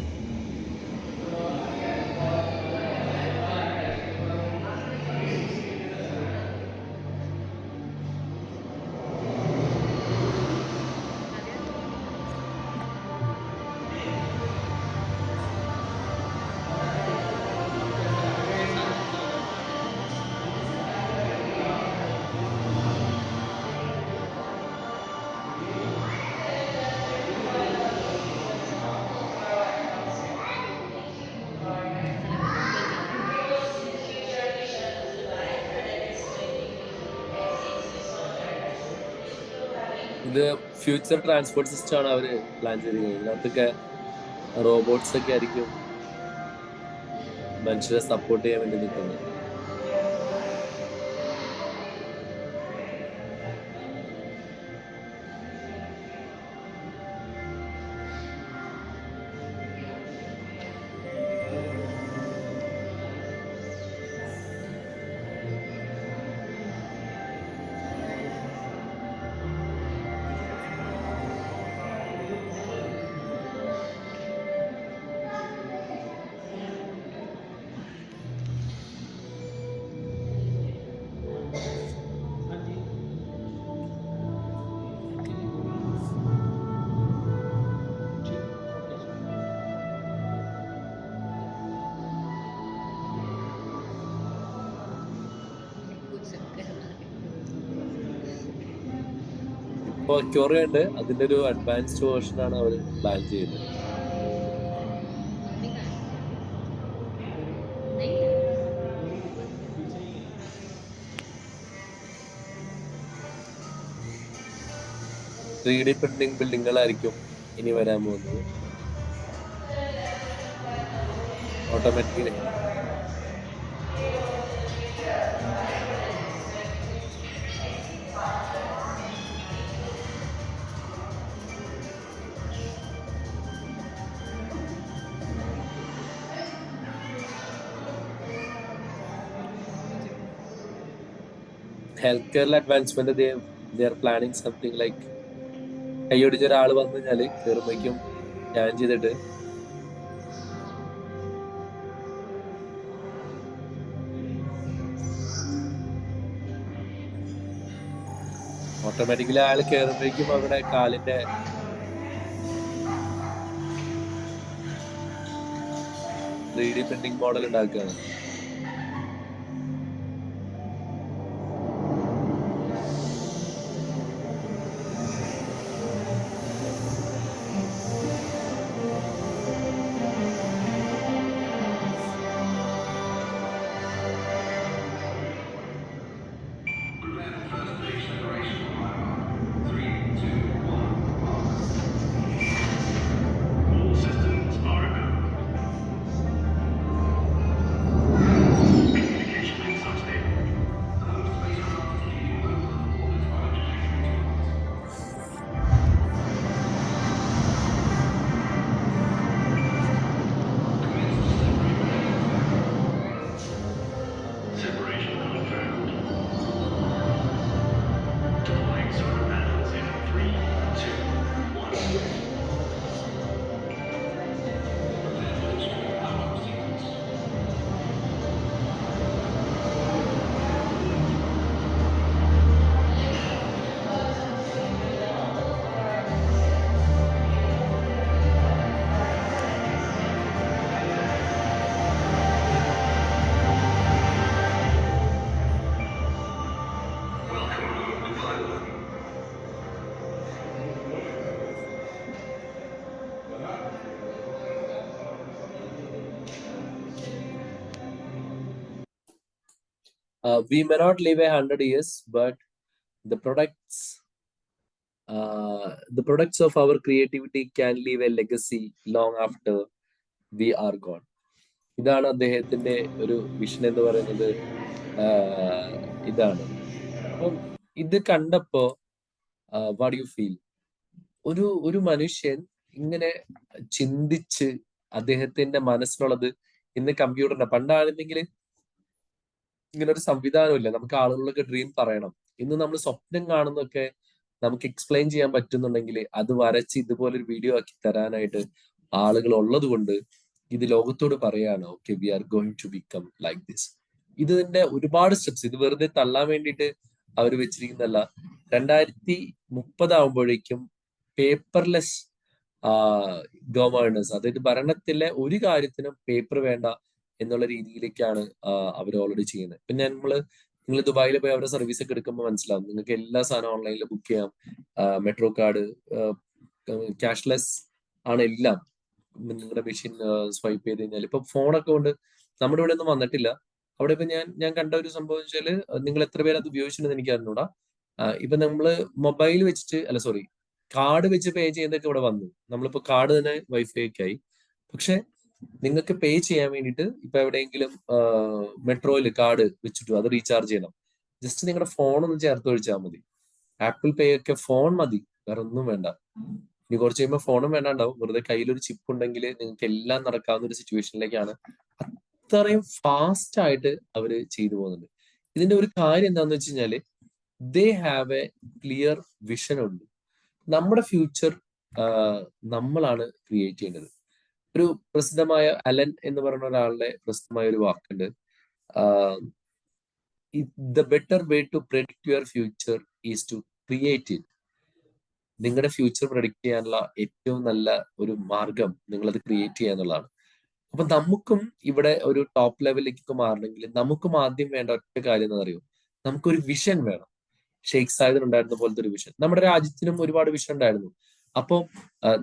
ഇത് ഫ്യൂച്ചർ ട്രാൻസ്പോർട്ട് സിസ്റ്റം ആണ് അവര് പ്ലാൻ ചെയ്തിരിക്കുന്നത്. ഇതിനകത്തൊക്കെ റോബോട്ട്സ് ഒക്കെ ആയിരിക്കും മനുഷ്യരെ സപ്പോർട്ട് ചെയ്യാൻ വേണ്ടി നിൽക്കുന്നത്. ഇപ്പൊ ക്യൂറി ഉണ്ട്, അതിന്റെ ഒരു അഡ്വാൻസ്ഡ് വേർഷൻ ആണ് അവർ പ്ലാൻ ചെയ്യുന്നത്. ത്രീ ഡി പ്രിന്റിംഗ് ബിൽഡിങ്ങുകളായിരിക്കും ഇനി വരാൻ പോകുന്നത്. ഓട്ടോമാറ്റിക്കലി ഹെൽത്ത് കെയറിൽ advancement they are planning something like കൈയൊടിച്ച ഒരാൾ വന്നു കഴിഞ്ഞാല് കയറുമ്പോഴേക്കും സ്കാൻ ചെയ്തിട്ട് ഓട്ടോമാറ്റിക്കലി അയാൾ കയറുമ്പോഴേക്കും അവിടെ കാലിന്റെ ത്രീ ഡി പ്രിന്റിംഗ് മോഡൽ ഉണ്ടാക്കുകയാണ്. We may not live 100 years, but the products of our creativity can leave a legacy long after we are gone. ഇതാണ് അദ്ദേഹത്തിന്റെ ഒരു വിഷൻ എന്ന് പറയുന്നത്. ഇതാണ്. അപ്പം ഇത് കണ്ടപ്പോ വാട്ട് യു ഫീൽ? ഒരു മനുഷ്യൻ ഇങ്ങനെ ചിന്തിച്ച് അദ്ദേഹത്തിന്റെ മനസ്സിലുള്ളത് ഇന്ന് കമ്പ്യൂട്ടറിന്റെ പണ്ടായിരുന്നെങ്കിൽ ഇങ്ങനെ ഒരു സംവിധാനമില്ല. നമുക്ക് ആളുകളൊക്കെ ഡ്രീം പറയണം. ഇന്ന് നമ്മൾ സ്വപ്നം കാണുന്നതൊക്കെ നമുക്ക് എക്സ്പ്ലെയിൻ ചെയ്യാൻ പറ്റുന്നുണ്ടെങ്കിൽ അത് വരച്ച് ഇതുപോലൊരു വീഡിയോ ആക്കി തരാനായിട്ട് ആളുകൾ ഉള്ളത് കൊണ്ട് ഇത് ലോകത്തോട് പറയാണ്, okay we are going to become like this. ഇതിന്റെ ഒരുപാട് സ്റ്റെപ്സ്, ഇത് വെറുതെ തള്ളാൻ വേണ്ടിയിട്ട് അവർ വെച്ചിരിക്കുന്നതല്ല. 2030 ആവുമ്പോഴേക്കും പേപ്പർലെസ് ഗവേണൻസ്, അതായത് ഭരണത്തിലെ ഒരു കാര്യത്തിനും പേപ്പർ വേണ്ട എന്നുള്ള രീതിയിലേക്കാണ് അവർ ഓൾറെഡി ചെയ്യുന്നത്. ഇപ്പൊ നിങ്ങൾ ദുബായിൽ പോയി അവരുടെ സർവീസ് ഒക്കെ എടുക്കുമ്പോൾ മനസ്സിലാവും, നിങ്ങൾക്ക് എല്ലാ സാധനവും ഓൺലൈനിൽ ബുക്ക് ചെയ്യാം. മെട്രോ കാർഡ്, ക്യാഷ്ലെസ് ആണ് എല്ലാം. നിങ്ങളുടെ മെഷീൻ സ്വൈപ്പ് ചെയ്ത് കഴിഞ്ഞാൽ ഇപ്പൊ ഫോണൊക്കെ കൊണ്ട് നമ്മുടെ ഇവിടെ ഒന്നും വന്നിട്ടില്ല. അവിടെ ഇപ്പൊ ഞാൻ കണ്ട ഒരു സംഭവം വെച്ചാല്, നിങ്ങൾ എത്ര പേര് അത് ഉപയോഗിച്ചിട്ടുണ്ടെന്ന് എനിക്ക് അറിഞ്ഞൂടാ. ഇപ്പൊ നമ്മള് മൊബൈൽ വെച്ചിട്ട് കാർഡ് വെച്ച് പേ ചെയ്യുന്നതൊക്കെ ഇവിടെ വന്നു. നമ്മളിപ്പോ കാർഡ് തന്നെ വൈഫൈക്കായി. പക്ഷെ നിങ്ങൾക്ക് പേ ചെയ്യാൻ വേണ്ടിയിട്ട് ഇപ്പൊ എവിടെയെങ്കിലും മെട്രോയിൽ കാർഡ് വെച്ചിട്ടു അത് റീചാർജ് ചെയ്യണം. ജസ്റ്റ് നിങ്ങളുടെ ഫോൺ ഒന്ന് ചേർത്ത് ഒഴിച്ചാൽ മതി. ആപ്പിൾ പേ ഒക്കെ ഫോൺ മതി, വേറെ ഒന്നും വേണ്ട. ഇനി കുറച്ച് കഴിയുമ്പോൾ ഫോണും വേണ്ടാണ്ടാവും. വെറുതെ കയ്യിലൊരു ചിപ്പ് ഉണ്ടെങ്കിൽ നിങ്ങൾക്ക് എല്ലാം നടക്കാവുന്ന ഒരു സിറ്റുവേഷനിലേക്കാണ് അത്രയും ഫാസ്റ്റ് ആയിട്ട് അവര് ചെയ്തു പോകുന്നുണ്ട്. ഇതിന്റെ ഒരു കാര്യം എന്താണെന്ന് വെച്ച് കഴിഞ്ഞാല് they have A clear vision ഉണ്ട്. നമ്മുടെ ഫ്യൂച്ചർ നമ്മളാണ് ക്രിയേറ്റ് ചെയ്യേണ്ടത്. ഒരു പ്രസിദ്ധമായ അലൻ എന്ന് പറയുന്ന ഒരാളുടെ പ്രസിദ്ധമായ ഒരു വാക്കുണ്ട്, the better way to predict your future is to create it. നിങ്ങളുടെ ഫ്യൂച്ചർ പ്രെഡിക്റ്റ് ചെയ്യാനുള്ള ഏറ്റവും നല്ല ഒരു മാർഗം നിങ്ങളത് ക്രിയേറ്റ് ചെയ്യുക എന്നുള്ളതാണ്. അപ്പൊ നമുക്കും ഇവിടെ ഒരു ടോപ്പ് ലെവലിലേക്ക് മാറണമെങ്കിൽ നമുക്കും ആദ്യം വേണ്ട ഒറ്റ കാര്യം എന്താ അറിയോ, നമുക്കൊരു വിഷൻ വേണം. ഷെയ്ഖ് സായിദിന് ഉണ്ടായിരുന്ന പോലത്തെ ഒരു വിഷൻ. നമ്മുടെ രാജ്യത്തിനും ഒരുപാട് വിഷൻ ഉണ്ടായിരുന്നു. അപ്പോൾ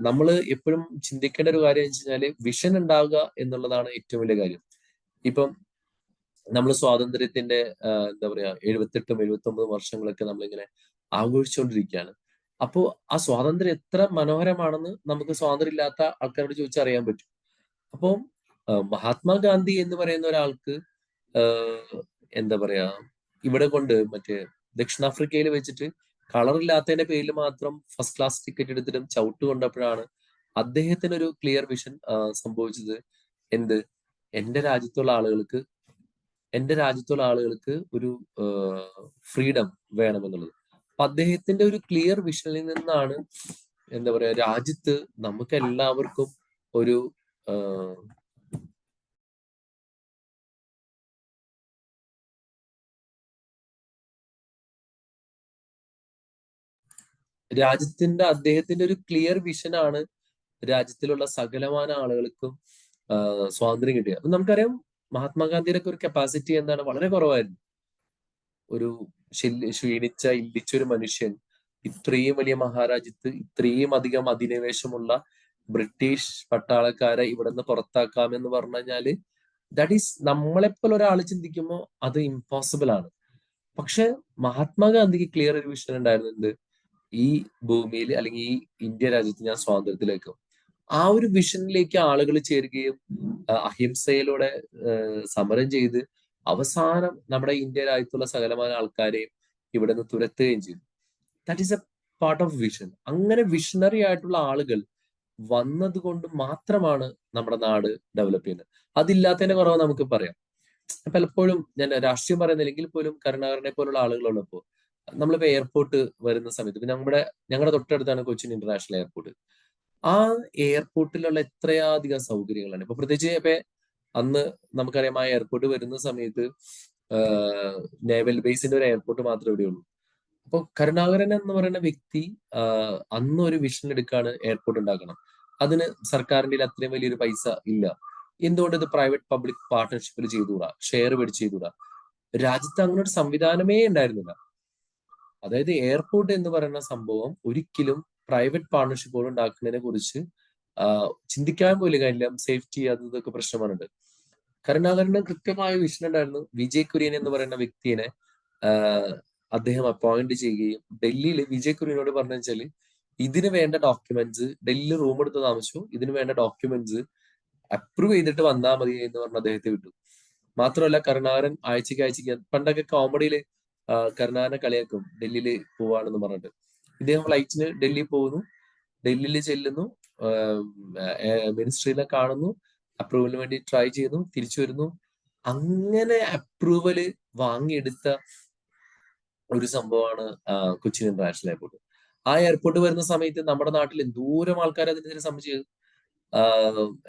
നമ്മൾ എപ്പോഴും ചിന്തിക്കേണ്ട ഒരു കാര്യം എന്ന് വെച്ച് കഴിഞ്ഞാല് വിഷൻ ഉണ്ടാവുക എന്നുള്ളതാണ് ഏറ്റവും വലിയ കാര്യം. ഇപ്പം നമ്മൾ സ്വാതന്ത്ര്യത്തിന്റെ എന്താ പറയാ 78-79 വർഷങ്ങളൊക്കെ നമ്മളിങ്ങനെ ആഘോഷിച്ചുകൊണ്ടിരിക്കുകയാണ്. അപ്പോൾ ആ സ്വാതന്ത്ര്യം എത്ര മനോഹരമാണെന്ന് നമുക്ക് സ്വാതന്ത്ര്യം ഇല്ലാത്ത ആൾക്കാരോട് ചോദിച്ചാൽ അറിയാൻ പറ്റും. അപ്പോൾ മഹാത്മാഗാന്ധി എന്ന് പറയുന്ന ഒരാൾക്ക് എന്താ പറയാ ഇവിടെ കൊണ്ട് മറ്റേ ദക്ഷിണാഫ്രിക്കയിൽ വെച്ചിട്ട് കളറില്ലാത്തതിന്റെ പേരിൽ മാത്രം ഫസ്റ്റ് ക്ലാസ് ടിക്കറ്റ് എടുത്തിട്ടും ചവിട്ട് കൊണ്ടപ്പോഴാണ് അദ്ദേഹത്തിന് ഒരു ക്ലിയർ വിഷൻ സംഭവിച്ചത്. എന്ത്, എന്റെ രാജ്യത്തുള്ള ആളുകൾക്ക് ഒരു ഫ്രീഡം വേണമെന്നുള്ളത്. അപ്പൊ അദ്ദേഹത്തിന്റെ ഒരു ക്ലിയർ വിഷനിൽ നിന്നാണ് എന്താ പറയാ രാജ്യത്ത് നമുക്ക് എല്ലാവർക്കും ഒരു അദ്ദേഹത്തിന്റെ ഒരു ക്ലിയർ വിഷനാണ് രാജ്യത്തിലുള്ള സകലമാന ആളുകൾക്കും സ്വാതന്ത്ര്യം കിട്ടിയത്. അപ്പൊ നമുക്കറിയാം മഹാത്മാഗാന്ധിയുടെ ഒക്കെ ഒരു കപ്പാസിറ്റി എന്താണ്, വളരെ കുറവായിരുന്നു. ഒരു ഇല്ലിച്ചൊരു മനുഷ്യൻ ഇത്രയും വലിയ മഹാരാജ്യത്ത് ഇത്രയും അധികം അധിനിവേശമുള്ള ബ്രിട്ടീഷ് പട്ടാളക്കാരെ ഇവിടെ നിന്ന് പുറത്താക്കാമെന്ന് പറഞ്ഞു കഴിഞ്ഞാല് ദാറ്റ് ഈസ് നമ്മളെപ്പോലെ ഒരാൾ ചിന്തിക്കുമ്പോൾ അത് ഇമ്പോസിബിൾ ആണ്. പക്ഷെ മഹാത്മാഗാന്ധിക്ക് ക്ലിയർ ഒരു വിഷൻ ഉണ്ടായിരുന്നത് ഈ ഭൂമിയിൽ അല്ലെങ്കിൽ ഈ ഇന്ത്യ രാജ്യത്ത് ഞാൻ സ്വാതന്ത്ര്യത്തിലേക്കും. ആ ഒരു വിഷനിലേക്ക് ആളുകൾ ചേരുകയും അഹിംസയിലൂടെ സമരം ചെയ്ത് അവസാനം നമ്മുടെ ഇന്ത്യ രാജ്യത്തുള്ള സകലമായ ആൾക്കാരെയും ഇവിടെ നിന്ന് തുരത്തുകയും ചെയ്തു. That is A part of vision. അങ്ങനെ വിഷണറി ആയിട്ടുള്ള ആളുകൾ വന്നത് കൊണ്ട് മാത്രമാണ് നമ്മുടെ നാട് ഡെവലപ്പ് ചെയ്യുന്നത്. അതില്ലാത്തതിന്റെ കുറവ് നമുക്ക് പറയാം. പലപ്പോഴും ഞാൻ രാഷ്ട്രീയം പറയുന്നില്ലെങ്കിൽ പോലും കരുണാകരനെ പോലുള്ള ആളുകളുള്ളപ്പോൾ നമ്മളിപ്പോ എയർപോർട്ട് വരുന്ന സമയത്ത് ഇപ്പൊ ഞങ്ങളുടെ തൊട്ടടുത്താണ് കൊച്ചിൻ ഇന്റർനാഷണൽ എയർപോർട്ട്. ആ എയർപോർട്ടിലുള്ള എത്രയധികം സൗകര്യങ്ങളാണ്. ഇപ്പൊ പ്രത്യേകിച്ച് ഇപ്പൊ അന്ന് നമുക്കറിയാം ആ എയർപോർട്ട് വരുന്ന സമയത്ത് നേവൽ ബേസിന്റെ ഒരു എയർപോർട്ട് മാത്രമേ ഇവിടെയുള്ളൂ. അപ്പൊ കരുണാകരൻ എന്ന് പറയുന്ന വ്യക്തി അന്ന് ഒരു വിഷൻ എടുക്കാണ് എയർപോർട്ട് ഉണ്ടാക്കണം. അതിന് സർക്കാരിന്റെ അത്രയും വലിയൊരു പൈസ ഇല്ല. എന്തുകൊണ്ട് ഇത് പ്രൈവറ്റ് പബ്ലിക് പാർട്ട്ണർഷിപ്പിൽ ചെയ്തുകൂടാ, ഷെയർ മേടിച്ച് ചെയ്തുകൂടാ? രാജ്യത്ത് അങ്ങനെ ഒരു സംവിധാനമേ ഉണ്ടായിരുന്നില്ല. അതായത് എയർപോർട്ട് എന്ന് പറയുന്ന സംഭവം ഒരിക്കലും പ്രൈവറ്റ് പാർട്ണർഷിപ്പുകൾ ഉണ്ടാക്കുന്നതിനെ കുറിച്ച് ചിന്തിക്കാൻ പോലും കാര്യമില്ല. സേഫ്റ്റി അതൊക്കെ പ്രശ്നമാണുണ്ട്. കരുണാകരന് കൃത്യമായ വിഷൻ ഉണ്ടായിരുന്നു. വിജയ് കുര്യൻ എന്ന് പറയുന്ന വ്യക്തിയെ അദ്ദേഹം അപ്പോയിന്റ് ചെയ്യുകയും ഡൽഹിയിൽ വിജയ് കുര്യനോട് പറഞ്ഞു വെച്ചാല് ഇതിന് വേണ്ട ഡോക്യുമെന്റ്സ്, ഡൽഹിയിൽ റൂം എടുത്ത് താമസിച്ചു, ഇതിന് വേണ്ട ഡോക്യുമെന്റ്സ് അപ്രൂവ് ചെയ്തിട്ട് വന്നാൽ മതി എന്ന് പറഞ്ഞ് അദ്ദേഹത്തെ വിട്ടു. മാത്രമല്ല കരുണാകരൻ ആഴ്ചക്ക് പണ്ടൊക്കെ കോമഡിയില് കരുണാകരനെ കളിയാക്കും ഡൽഹിയിൽ പോവാണെന്ന് പറഞ്ഞിട്ട്. ഇദ്ദേഹം ഫ്ലൈറ്റിന് ഡൽഹി പോകുന്നു, ഡൽഹിയിൽ ചെല്ലുന്നു, മിനിസ്ട്രിയിലെ കാണുന്നു, അപ്രൂവലിന് വേണ്ടി ട്രൈ ചെയ്യുന്നു, തിരിച്ചു വരുന്നു. അങ്ങനെ അപ്രൂവല് വാങ്ങിയെടുത്ത ഒരു സംഭവമാണ് കൊച്ചിൻ ഇന്റർനാഷണൽ എയർപോർട്ട്. ആ എയർപോർട്ട് വരുന്ന സമയത്ത് നമ്മുടെ നാട്ടിൽ എന്തോരം ആൾക്കാർ അതിനെതിരെ സംശയം.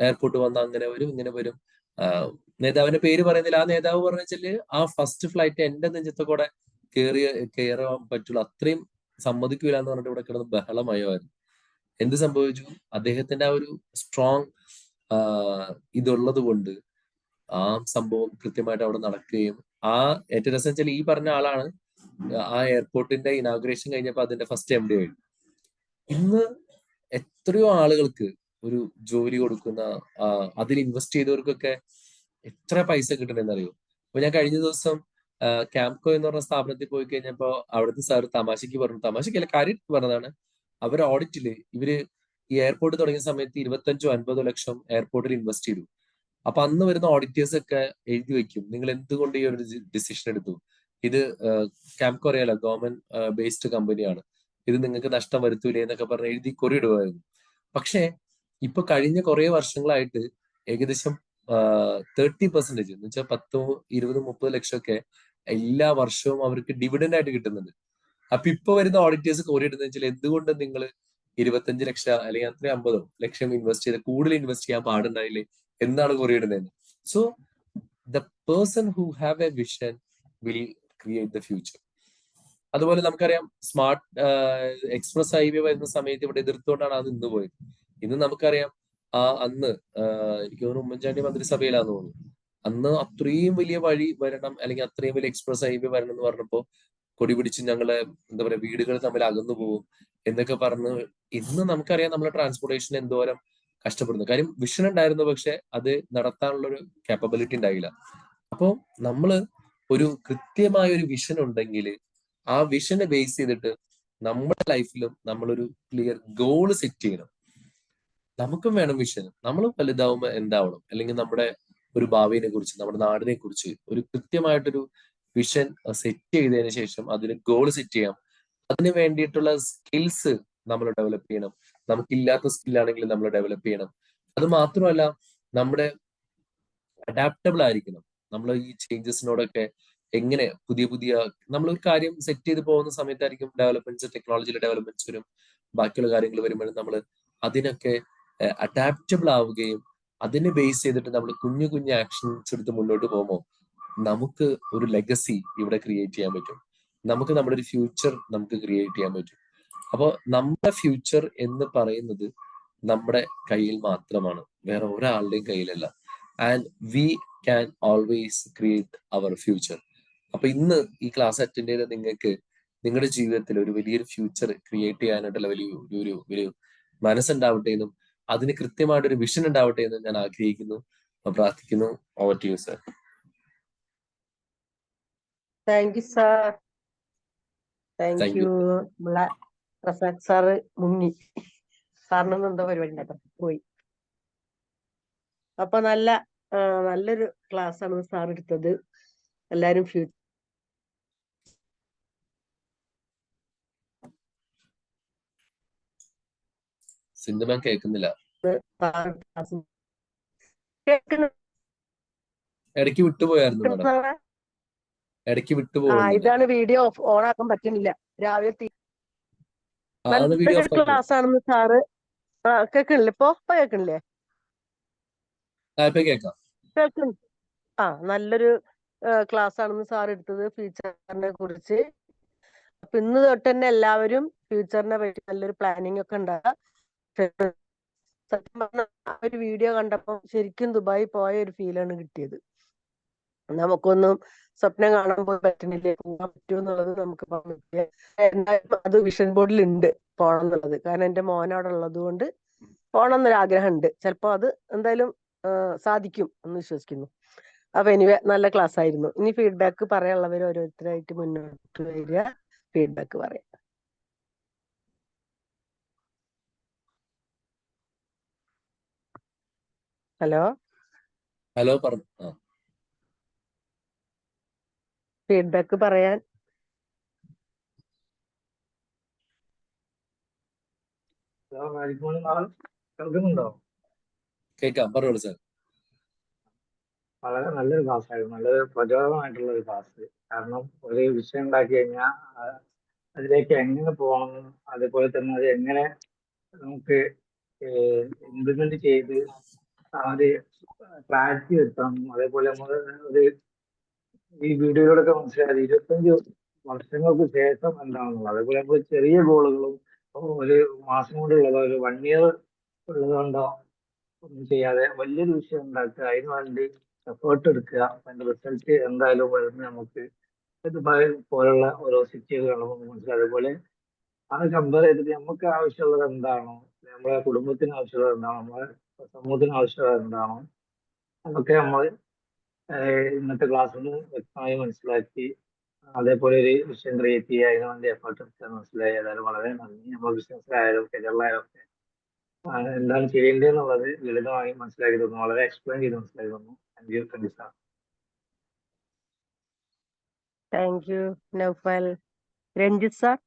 എയർപോർട്ട് വന്ന് അങ്ങനെ വരും ഇങ്ങനെ വരും. നേതാവിന്റെ പേര് പറയുന്നില്ല. ആ നേതാവ് പറഞ്ഞു വെച്ചാല് ആ ഫസ്റ്റ് ഫ്ലൈറ്റ് എന്റെ നെഞ്ചത്തെ കൂടെ കയറാൻ പറ്റുള്ളൂ, അത്രയും സമ്മതിക്കൂല എന്ന് പറഞ്ഞിട്ട് ഇവിടെ കിടന്ന് ബഹളമയമായിരുന്നു. എന്ത് സംഭവിച്ചു? അദ്ദേഹത്തിന്റെ ആ ഒരു സ്ട്രോങ് ഇതുള്ളത് കൊണ്ട് ആ സംഭവം കൃത്യമായിട്ട് അവിടെ നടക്കുകയും ഏറ്റവും രസം വെച്ചാൽ ഈ പറഞ്ഞ ആളാണ് ആ എയർപോർട്ടിന്റെ ഇനാഗുറേഷൻ കഴിഞ്ഞപ്പോൾ അതിന്റെ ഫസ്റ്റ് MD ആയി. ഇന്ന് എത്രയോ ആളുകൾക്ക് ഒരു ജോലി കൊടുക്കുന്ന, അതിൽ ഇൻവെസ്റ്റ് ചെയ്തവർക്കൊക്കെ എത്ര പൈസ കിട്ടണമെന്ന് അറിയോ? അപ്പൊ ഞാൻ കഴിഞ്ഞ ദിവസം ക്യാംകോ എന്ന് പറഞ്ഞ സ്ഥാപനത്തിൽ പോയി കഴിഞ്ഞപ്പോ അവിടുത്തെ സാർ തമാശക്ക് പറഞ്ഞു, തമാശക്കല്ല കാര്യമായിട്ട് പറഞ്ഞതാണ്, അവരുടെ ഓഡിറ്റില് ഇവര് ഈ എയർപോർട്ട് തുടങ്ങിയ സമയത്ത് 25-50 ലക്ഷം എയർപോർട്ടിൽ ഇൻവെസ്റ്റ് ചെയ്തു. അപ്പൊ അന്ന് വരുന്ന ഓഡിറ്റേഴ്സ് ഒക്കെ എഴുതി വെക്കും, നിങ്ങൾ എന്തുകൊണ്ട് ഈ ഒരു ഡിസിഷൻ എടുത്തു, ഇത് ക്യാംകോ അറിയാലോ ഗവൺമെന്റ് ബേസ്ഡ് കമ്പനിയാണ്, ഇത് നിങ്ങൾക്ക് നഷ്ടം വരുത്തൂലേ എന്നൊക്കെ പറഞ്ഞ് എഴുതി കൊറിയിടുമായിരുന്നു. പക്ഷേ ഇപ്പൊ കഴിഞ്ഞ കുറെ വർഷങ്ങളായിട്ട് ഏകദേശം 30% എന്ന് വെച്ചാൽ 10, 20, 30 ലക്ഷമൊക്കെ എല്ലാ വർഷവും അവർക്ക് ഡിവിഡൻഡ് ആയിട്ട് കിട്ടുന്നുണ്ട്. അപ്പൊ ഇപ്പൊ വരുന്ന ഓഡിറ്റേഴ്സ് കൊറിയിടുന്നത് വെച്ചാൽ എന്തുകൊണ്ട് നിങ്ങൾ 25 ലക്ഷം അല്ലെങ്കിൽ അത്ര 50 ലക്ഷം ഇൻവെസ്റ്റ് ചെയ്ത് കൂടുതൽ ഇൻവെസ്റ്റ് ചെയ്യാൻ പാടുണ്ടായില്ലേ എന്നാണ് കൊറിയിടുന്നത്. So the person who have a vision will create the future. അതുപോലെ നമുക്കറിയാം സ്മാർട്ട് എക്സ്പ്രസ് ഹൈവേ വരുന്ന സമയത്ത് ഇവിടെ എതിർത്തുകൊണ്ടാണ് അത് ഇന്ന് പോയത്. ഇന്ന് നമുക്കറിയാം അന്ന് എനിക്ക് തോന്നുന്നു ഉമ്മൻചാണ്ടി മന്ത്രിസഭയിലാന്ന് തോന്നുന്നു, അന്ന് അത്രയും വലിയ വഴി വരണം അല്ലെങ്കിൽ അത്രയും വലിയ എക്സ്പ്രസ് ഹൈവേ വരണം എന്ന് പറഞ്ഞപ്പോ കൊടി പിടിച്ച് ഞങ്ങളെ എന്താ പറയാ വീടുകൾ തമ്മിൽ അകന്നു പോകും എന്നൊക്കെ പറഞ്ഞ് ഇന്ന് നമുക്കറിയാം നമ്മുടെ ട്രാൻസ്പോർട്ടേഷൻ എന്തോരം കഷ്ടപ്പെടുന്നു. കാര്യം വിഷൻ ഉണ്ടായിരുന്നു, പക്ഷെ അത് നടത്താനുള്ള ഒരു കാപ്പബിലിറ്റി ഉണ്ടായില്ല. അപ്പോൾ നമ്മള് ഒരു കൃത്യമായ ഒരു വിഷൻ ഉണ്ടെങ്കിൽ ആ വിഷനെ ബേസ് ചെയ്തിട്ട് നമ്മുടെ ലൈഫിലും നമ്മളൊരു ക്ലിയർ ഗോൾ സെറ്റ് ചെയ്യണം. നമുക്കും വേണം വിഷൻ. നമ്മൾ വലുതാവുമ്പോൾ എന്താവണം, അല്ലെങ്കിൽ നമ്മുടെ ഒരു ഭാവിയെ കുറിച്ച്, നമ്മുടെ നാടിനെ കുറിച്ച് ഒരു കൃത്യമായിട്ടൊരു വിഷൻ സെറ്റ് ചെയ്തതിന് ശേഷം അതിന് ഗോൾ സെറ്റ് ചെയ്യാം. അതിന് വേണ്ടിയിട്ടുള്ള സ്കിൽസ് നമ്മൾ ഡെവലപ്പ് ചെയ്യണം. നമുക്കില്ലാത്ത സ്കില്ലാണെങ്കിൽ നമ്മൾ ഡെവലപ്പ് ചെയ്യണം. അത് മാത്രമല്ല നമ്മുടെ അഡാപ്റ്റബിൾ ആയിരിക്കണം. നമ്മൾ ഈ ചേഞ്ചസിനോടൊക്കെ എങ്ങനെ പുതിയ പുതിയ നമ്മളൊരു കാര്യം സെറ്റ് ചെയ്ത് പോകുന്ന സമയത്തായിരിക്കും ഡെവലപ്മെന്റ്സ്, ടെക്നോളജിയിലെ ഡെവലപ്മെന്റ്സ് വരും, ബാക്കിയുള്ള കാര്യങ്ങൾ വരുമ്പോഴും നമ്മൾ അതിനൊക്കെ അഡാപ്റ്റബിൾ ആവുകയും അതിനെ ബേസ് ചെയ്തിട്ട് നമ്മൾ കുഞ്ഞു കുഞ്ഞു ആക്ഷൻസ് എടുത്ത് മുന്നോട്ട് പോകുമ്പോൾ നമുക്ക് ഒരു ലെഗസി ഇവിടെ ക്രിയേറ്റ് ചെയ്യാൻ പറ്റും. നമുക്ക് നമ്മുടെ ഒരു ഫ്യൂച്ചർ നമുക്ക് ക്രിയേറ്റ് ചെയ്യാൻ പറ്റും. അപ്പോൾ നമ്മുടെ ഫ്യൂച്ചർ എന്ന് പറയുന്നത് നമ്മുടെ കയ്യിൽ മാത്രമാണ്, വേറെ ഒരാളുടെയും കയ്യിലല്ല. And we can always create our future. അപ്പൊ ഇന്ന് ഈ ക്ലാസ് അറ്റൻഡ് ചെയ്ത നിങ്ങൾക്ക് നിങ്ങളുടെ ജീവിതത്തിൽ ഒരു വലിയൊരു ഫ്യൂച്ചർ ക്രിയേറ്റ് ചെയ്യാനായിട്ടുള്ള വലിയ മനസ്സുണ്ടാവട്ടെ എന്നും അതിന് കൃത്യമായിട്ടൊരു വിഷൻ ഉണ്ടാവട്ടെ എന്നും ഞാൻ ആഗ്രഹിക്കുന്നു, പ്രാർത്ഥിക്കുന്നു. Over to you sir. Thank you sir. Thank Thank you. You. Prasad sir മുങ്ങി, സാറിനൊന്നും എന്തോ പരിപാടി ഉണ്ടാക്കാം പോയി. അപ്പൊ നല്ലൊരു ക്ലാസ് ആണ് സാർ എടുത്തത്. എല്ലാരും ഫ്യൂച്ചർ സിന്ധു മാം കേൾക്കുന്നില്ല, ഇടയ്ക്ക് വിട്ടുപോയായിരുന്നു മാഡം, ഇടയ്ക്ക് വിട്ടുപോകുന്നുണ്ട്. ഇതാണ് വീഡിയോ ഓൺ ആക്കാൻ പറ്റുന്നില്ല. രാവിലെ വീഡിയോ ക്ലാസ് ആണെന്ന് സാറ് കേൾക്കണില്ലേ? ഇപ്പൊ കേൾക്കണില്ലേ? കേൾക്കാം. നല്ലൊരു ക്ലാസ് ആണെന്ന് സാർ എടുത്തത് ഫ്യൂച്ചറിനെ കുറിച്ച്. അപ്പൊ ഇന്ന് തൊട്ട് തന്നെ എല്ലാവരും ഫ്യൂച്ചറിനെ പറ്റി നല്ലൊരു പ്ലാനിങ് ഒക്കെ ഉണ്ടാകുക. സത്യം പറഞ്ഞ ഒരു വീഡിയോ കണ്ടപ്പോ ശരിക്കും ദുബായി പോയ ഒരു ഫീലാണ് കിട്ടിയത്. നമുക്കൊന്നും സ്വപ്നം കാണാൻ പോയി പറ്റുന്നില്ലേ, പോകാൻ പറ്റുമെന്നുള്ളത് നമുക്ക് പറ്റില്ല. എന്തായാലും അത് വിഷൻ ബോർഡിൽ ഉണ്ട് പോണം എന്നുള്ളത്. കാരണം എന്റെ മോൻ അവിടെ ഉള്ളത് കൊണ്ട് പോണം എന്നൊരാഗ്രഹം ഉണ്ട്. ചിലപ്പോ അത് എന്തായാലും സാധിക്കും എന്ന് വിശ്വസിക്കുന്നു. അപ്പൊ എനിവേ നല്ല ക്ലാസ് ആയിരുന്നു. ഇനി ഫീഡ്ബാക്ക് പറയാനുള്ളവർ ഓരോരുത്തരായിട്ട് മുന്നോട്ട് വരിക, ഫീഡ്ബാക്ക് പറയാം. ഹലോ പറഞ്ഞു. ഫീഡ്ബാക്ക് പറയാൻ കേൾക്കുന്നുണ്ടോ? കേൾക്കാം, പറഞ്ഞോളൂ സാർ. വളരെ നല്ലൊരു ക്ലാസ് ആയിരുന്നു, നല്ലൊരു പ്രചോദനമായിട്ടുള്ള ഒരു ക്ലാസ്. കാരണം ഒരു വിഷയം ഉണ്ടാക്കി കഴിഞ്ഞാൽ അതിലേക്ക് എങ്ങനെ പോകണം, അതേപോലെ തന്നെ അത് എങ്ങനെ നമുക്ക് ഇംപ്ലിമെന്റ് ചെയ്ത് അത് ക്ലാരിറ്റി വരുത്തണം. അതേപോലെ നമ്മൾ ഒരു ഈ വീഡിയോയിലൂടെ മനസ്സിലായത് 25 വർഷങ്ങൾക്ക് ശേഷം എന്താണെന്നുള്ളത്. അതേപോലെ നമ്മൾ ചെറിയ ഗോളുകളും ഒരു മാസം കൊണ്ടുള്ളതോ ഒരു 1 year ഉള്ളതുകൊണ്ടോ ഒന്നും ചെയ്യാതെ വലിയൊരു വിഷയം ഉണ്ടാക്കുക, അതിന് വേണ്ടി എഫേർട്ട് എടുക്കുക. അതിന്റെ റിസൾട്ട് എന്തായാലും വരുന്ന നമുക്ക് ദുബായ് പോലുള്ള ഓരോ സിറ്റികൾ കാണുമ്പോൾ മനസ്സിലാവും. അതേപോലെ അത് കമ്പയർ ചെയ്തിട്ട് നമുക്ക് ആവശ്യമുള്ളത് എന്താണോ, നമ്മുടെ കുടുംബത്തിന് ആവശ്യമുള്ളത് എന്താണോ, നമ്മുടെ സമൂഹത്തിന് ആവശ്യമുള്ളത് എന്താണോ, അതൊക്കെ നമ്മൾ ഇന്നത്തെ ക്ലാസ്സിൽ നിന്ന് വ്യക്തമായി മനസ്സിലാക്കി. അതേപോലെ ഒരു വിഷയം ക്രിയേറ്റ് ചെയ്യുക, അതിന് വേണ്ടി എഫേർട്ട് എടുക്കാൻ മനസ്സിലായി. ഏതായാലും വളരെ നന്ദി. നമ്മൾ ബിസിനസ്സിലായാലും കരിയറിലായാലും ഒക്കെ എന്താണ് ചെയ്യേണ്ടതെന്നുള്ളത് ലളിതമായി മനസ്സിലാക്കി തന്നു. വളരെ എക്സ്പ്ലെയിൻ ചെയ്ത് മനസ്സിലാക്കി തന്നു. Thank you sir. Thank you Naufal. Ranjith sir.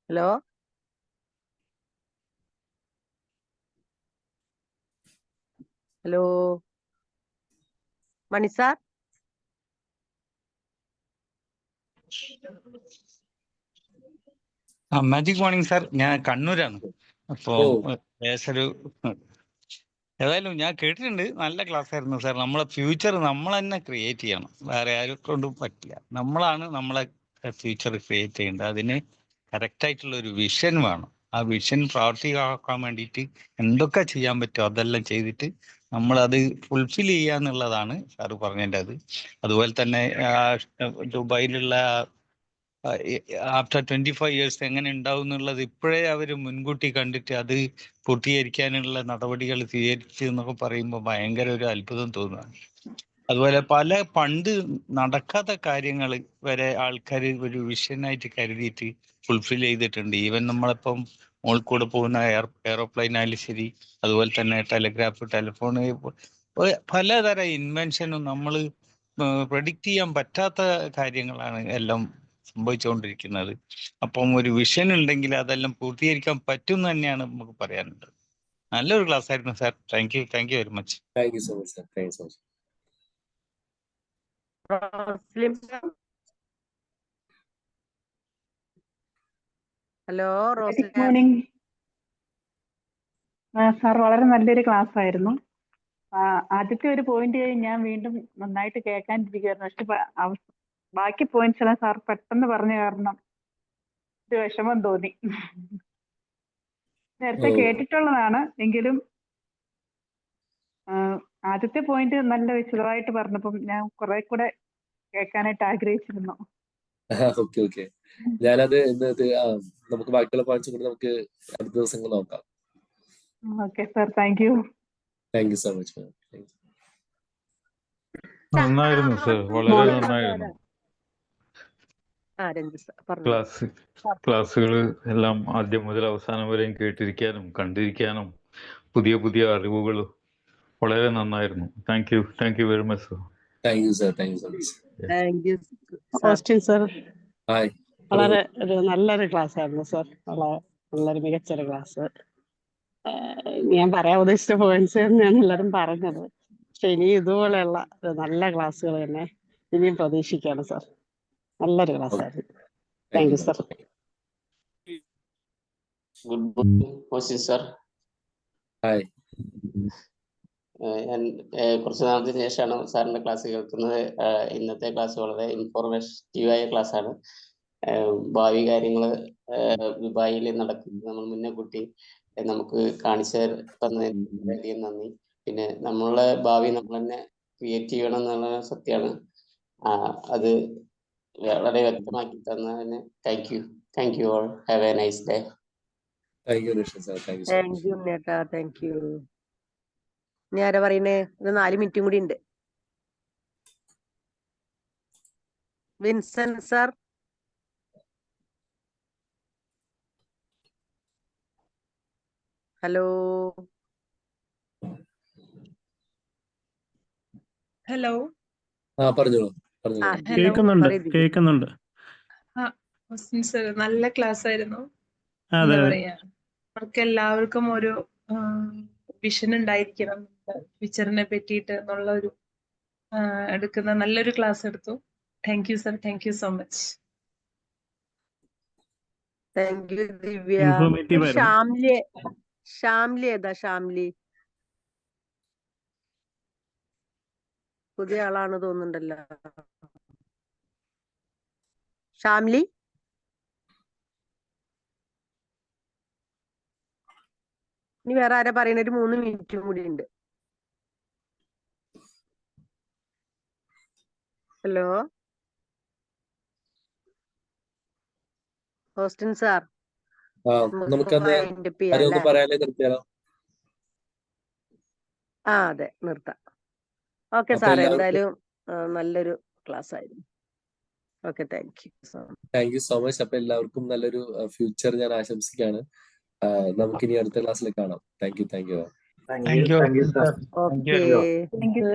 Hello. Hello Mani sir. Magic morning sir, ഞാൻ കണ്ണൂരാണ്. അപ്പോ ഓ ഒരു ഏതായാലും ഞാൻ കേട്ടിട്ടുണ്ട്, നല്ല ക്ലാസ് ആയിരുന്നു സാർ. നമ്മളെ ഫ്യൂച്ചർ നമ്മൾ തന്നെ ക്രിയേറ്റ് ചെയ്യണം, വേറെ ആരും കൊണ്ടും പറ്റില്ല. നമ്മളാണ് നമ്മളെ ഫ്യൂച്ചർ ക്രിയേറ്റ് ചെയ്യേണ്ടത്. അതിന് കറക്റ്റ് ആയിട്ടുള്ള ഒരു വിഷൻ വേണം. ആ വിഷൻ പ്രാവർത്തികമാക്കാൻ വേണ്ടിയിട്ട് എന്തൊക്കെ ചെയ്യാൻ പറ്റുമോ അതെല്ലാം ചെയ്തിട്ട് നമ്മളത് ഫുൾഫിൽ ചെയ്യുക എന്നുള്ളതാണ് സാറ് പറഞ്ഞതിൻ്റെ. അതുപോലെ തന്നെ ദുബായിലുള്ള ആഫ്റ്റർ 25 years എങ്ങനെ ഉണ്ടാവും എന്നുള്ളത് ഇപ്പോഴേ അവർ മുൻകൂട്ടി കണ്ടിട്ട് അത് പൂർത്തീകരിക്കാനുള്ള നടപടികൾ സ്വീകരിച്ചു എന്നൊക്കെ പറയുമ്പോൾ ഭയങ്കര ഒരു അത്ഭുതം തോന്നുകയാണ്. അതുപോലെ പല പണ്ട് നടക്കാത്ത കാര്യങ്ങൾ വരെ ആൾക്കാർ ഒരു വിഷനായിട്ട് കരുതിയിട്ട് ഫുൾഫിൽ ചെയ്തിട്ടുണ്ട്. ഈവൻ നമ്മളിപ്പം മുകളിൽ കൂടെ പോകുന്ന എയറോപ്ലെയിൻ ആയാലും ശരി, അതുപോലെ തന്നെ ടെലിഗ്രാഫ്, ടെലിഫോൺ, പലതരം ഇൻവെൻഷനും നമ്മൾ പ്രഡിക്റ്റ് ചെയ്യാൻ പറ്റാത്ത കാര്യങ്ങളാണ് എല്ലാം സംഭവിച്ചുകൊണ്ടിരിക്കുന്നത്. അപ്പം ഒരു വിഷൻ ഉണ്ടെങ്കിൽ അതെല്ലാം പൂർത്തീകരിക്കാൻ പറ്റും എന്ന് തന്നെയാണ് നമുക്ക് പറയാനുള്ളത്. നല്ലൊരു ക്ലാസ് ആയിരുന്നു sir. Thank you very much. Thank you so much sir. Thank you so much. Hello good morning sir. വളരെ നല്ലൊരു ക്ലാസ് ആയിരുന്നു. ആദ്യത്തെ ഒരു പോയിന്റ് ഞാൻ വീണ്ടും നന്നായിട്ട് കേൾക്കാനിരിക്കുകയായിരുന്നു. പക്ഷെ ബാക്കി പോയിന്റ്സ് എല്ലാം സാർ പെട്ടെന്ന് പറഞ്ഞു കാരണം ഒരു വിഷമം തോന്നി. നേരത്തെ കേട്ടിട്ടുള്ളതാണ് എങ്കിലും ആദ്യത്തെ പോയിന്റ് നല്ല വിശദമായിട്ട് പറഞ്ഞപ്പം ഞാൻ കുറെ കൂടെ കേൾക്കാനായിട്ട് ആഗ്രഹിച്ചിരുന്നു. ഓക്കെ. ഞാനത് നമുക്ക് ബാക്കിയുള്ള പോയിന്റ്സ് കൂടി നമുക്ക് അടുത്ത ദിവസങ്ങൾ നോക്കാം. Okay sir, thank U. Thank you so much. നന്നായിരുന്നു സർ, വളരെ നന്നായിരുന്നു. ക്ലാസ്സുകൾ എല്ലാം ആദ്യം മുതൽ അവസാനം വരെയും കേട്ടിരിക്കാനും കണ്ടിരിക്കാനും പുതിയ പുതിയ അറിവുകൾ വളരെ നന്നായിരുന്നു. Thank you very much sir. Thank you sir. Thank you so much. Austin sir, hi. വളരെ ഒരു നല്ലൊരു ക്ലാസ് ആയിരുന്നു സർ. വളരെ മികച്ചൊരു ക്ലാസ്. ഞാൻ പറയാൻ ഉദ്ദേശിച്ച പോയിന്റ്സ് തന്നെയാണ് എല്ലാവരും പറഞ്ഞത്. പക്ഷെ ഇനി ഇതുപോലെയുള്ള നല്ല ക്ലാസ്സുകൾ തന്നെ ഇനിയും പ്രതീക്ഷിക്കുകയാണ് സർ. നല്ലൊരു ക്ലാസ് ആയിരുന്നു. Thank you sir. Good morning Austin sir. Hi. ഞാൻ കുറച്ച് നാളത്തിന് ശേഷമാണ് സാറിന്റെ ക്ലാസ് കേൾക്കുന്നത്. ഇന്നത്തെ ക്ലാസ് വളരെ ഇൻഫോർമേറ്റീവായ ക്ലാസ് ആണ്. ഭാവി കാര്യങ്ങൾ ദുബായിൽ നടക്കുന്നത് നമ്മൾ മുന്നേ കൂട്ടി നമുക്ക് കാണിച്ചു തന്നതിന് വളരെയധികം നന്ദി. പിന്നെ നമ്മളെ ഭാവി നമ്മൾ തന്നെ ക്രിയേറ്റ് ചെയ്യണം എന്നുള്ള സത്യമാണ്. അത് വളരെ വ്യക്തമാക്കി തന്നതിന് thank you all. Have a nice day. Thank you sir. Thank you നേട്ടാ. Thank you. ഇനി ആരാ പറയുന്നേ? ഇത് 4 മിനിറ്റും കൂടി ഉണ്ട്. Vincent sir. ഹലോ. ഹലോ. പറഞ്ഞോളൂ. കേൾക്കുന്നുണ്ട്. നല്ല ക്ലാസ് ആയിരുന്നു. എന്താ പറയാ, അവർക്ക് എല്ലാവർക്കും ഒരു വിഷൻ ഉണ്ടായിരിക്കണം ഫ്യൂച്ചറിനെ പറ്റിയിട്ട് എന്നുള്ള ഒരു എടുക്കുന്ന നല്ലൊരു ക്ലാസ് എടുത്തു. Thank you sir. Thank you so much. Thank you Divya. Shamli ഏതാ? ഷാംലി പുതിയ ആളാണ് തോന്നുന്നുണ്ടല്ലോ. ഷാംലി. ഇനി വേറെ ആരാ പറയുന്ന? ഒരു 3 മിനിറ്റും കൂടി ഉണ്ട്. Hello Austin sir. നമുക്കന്ന് വൈൻഡപ്പ് ചെയ്യാം ആരും അല്ലേ? ഒന്നും പറയാനേ നിർത്തിയാലോ? അതെ, നിർത്താം. ഓക്കെ അപ്പൊ സാർ, എല്ലാവർക്കും എന്തായാലും നല്ലൊരു ക്ലാസ് ആയിരുന്നു. Okay, thank you so much. Thank you so much. അപ്പൊ എല്ലാവർക്കും നല്ലൊരു ഫ്യൂച്ചർ ഞാൻ ആശംസിക്കുകയാണ്. നമുക്കിനി അടുത്ത ക്ലാസ്സിൽ കാണാം. Thank you. Thank you sir. Okay. Thank you.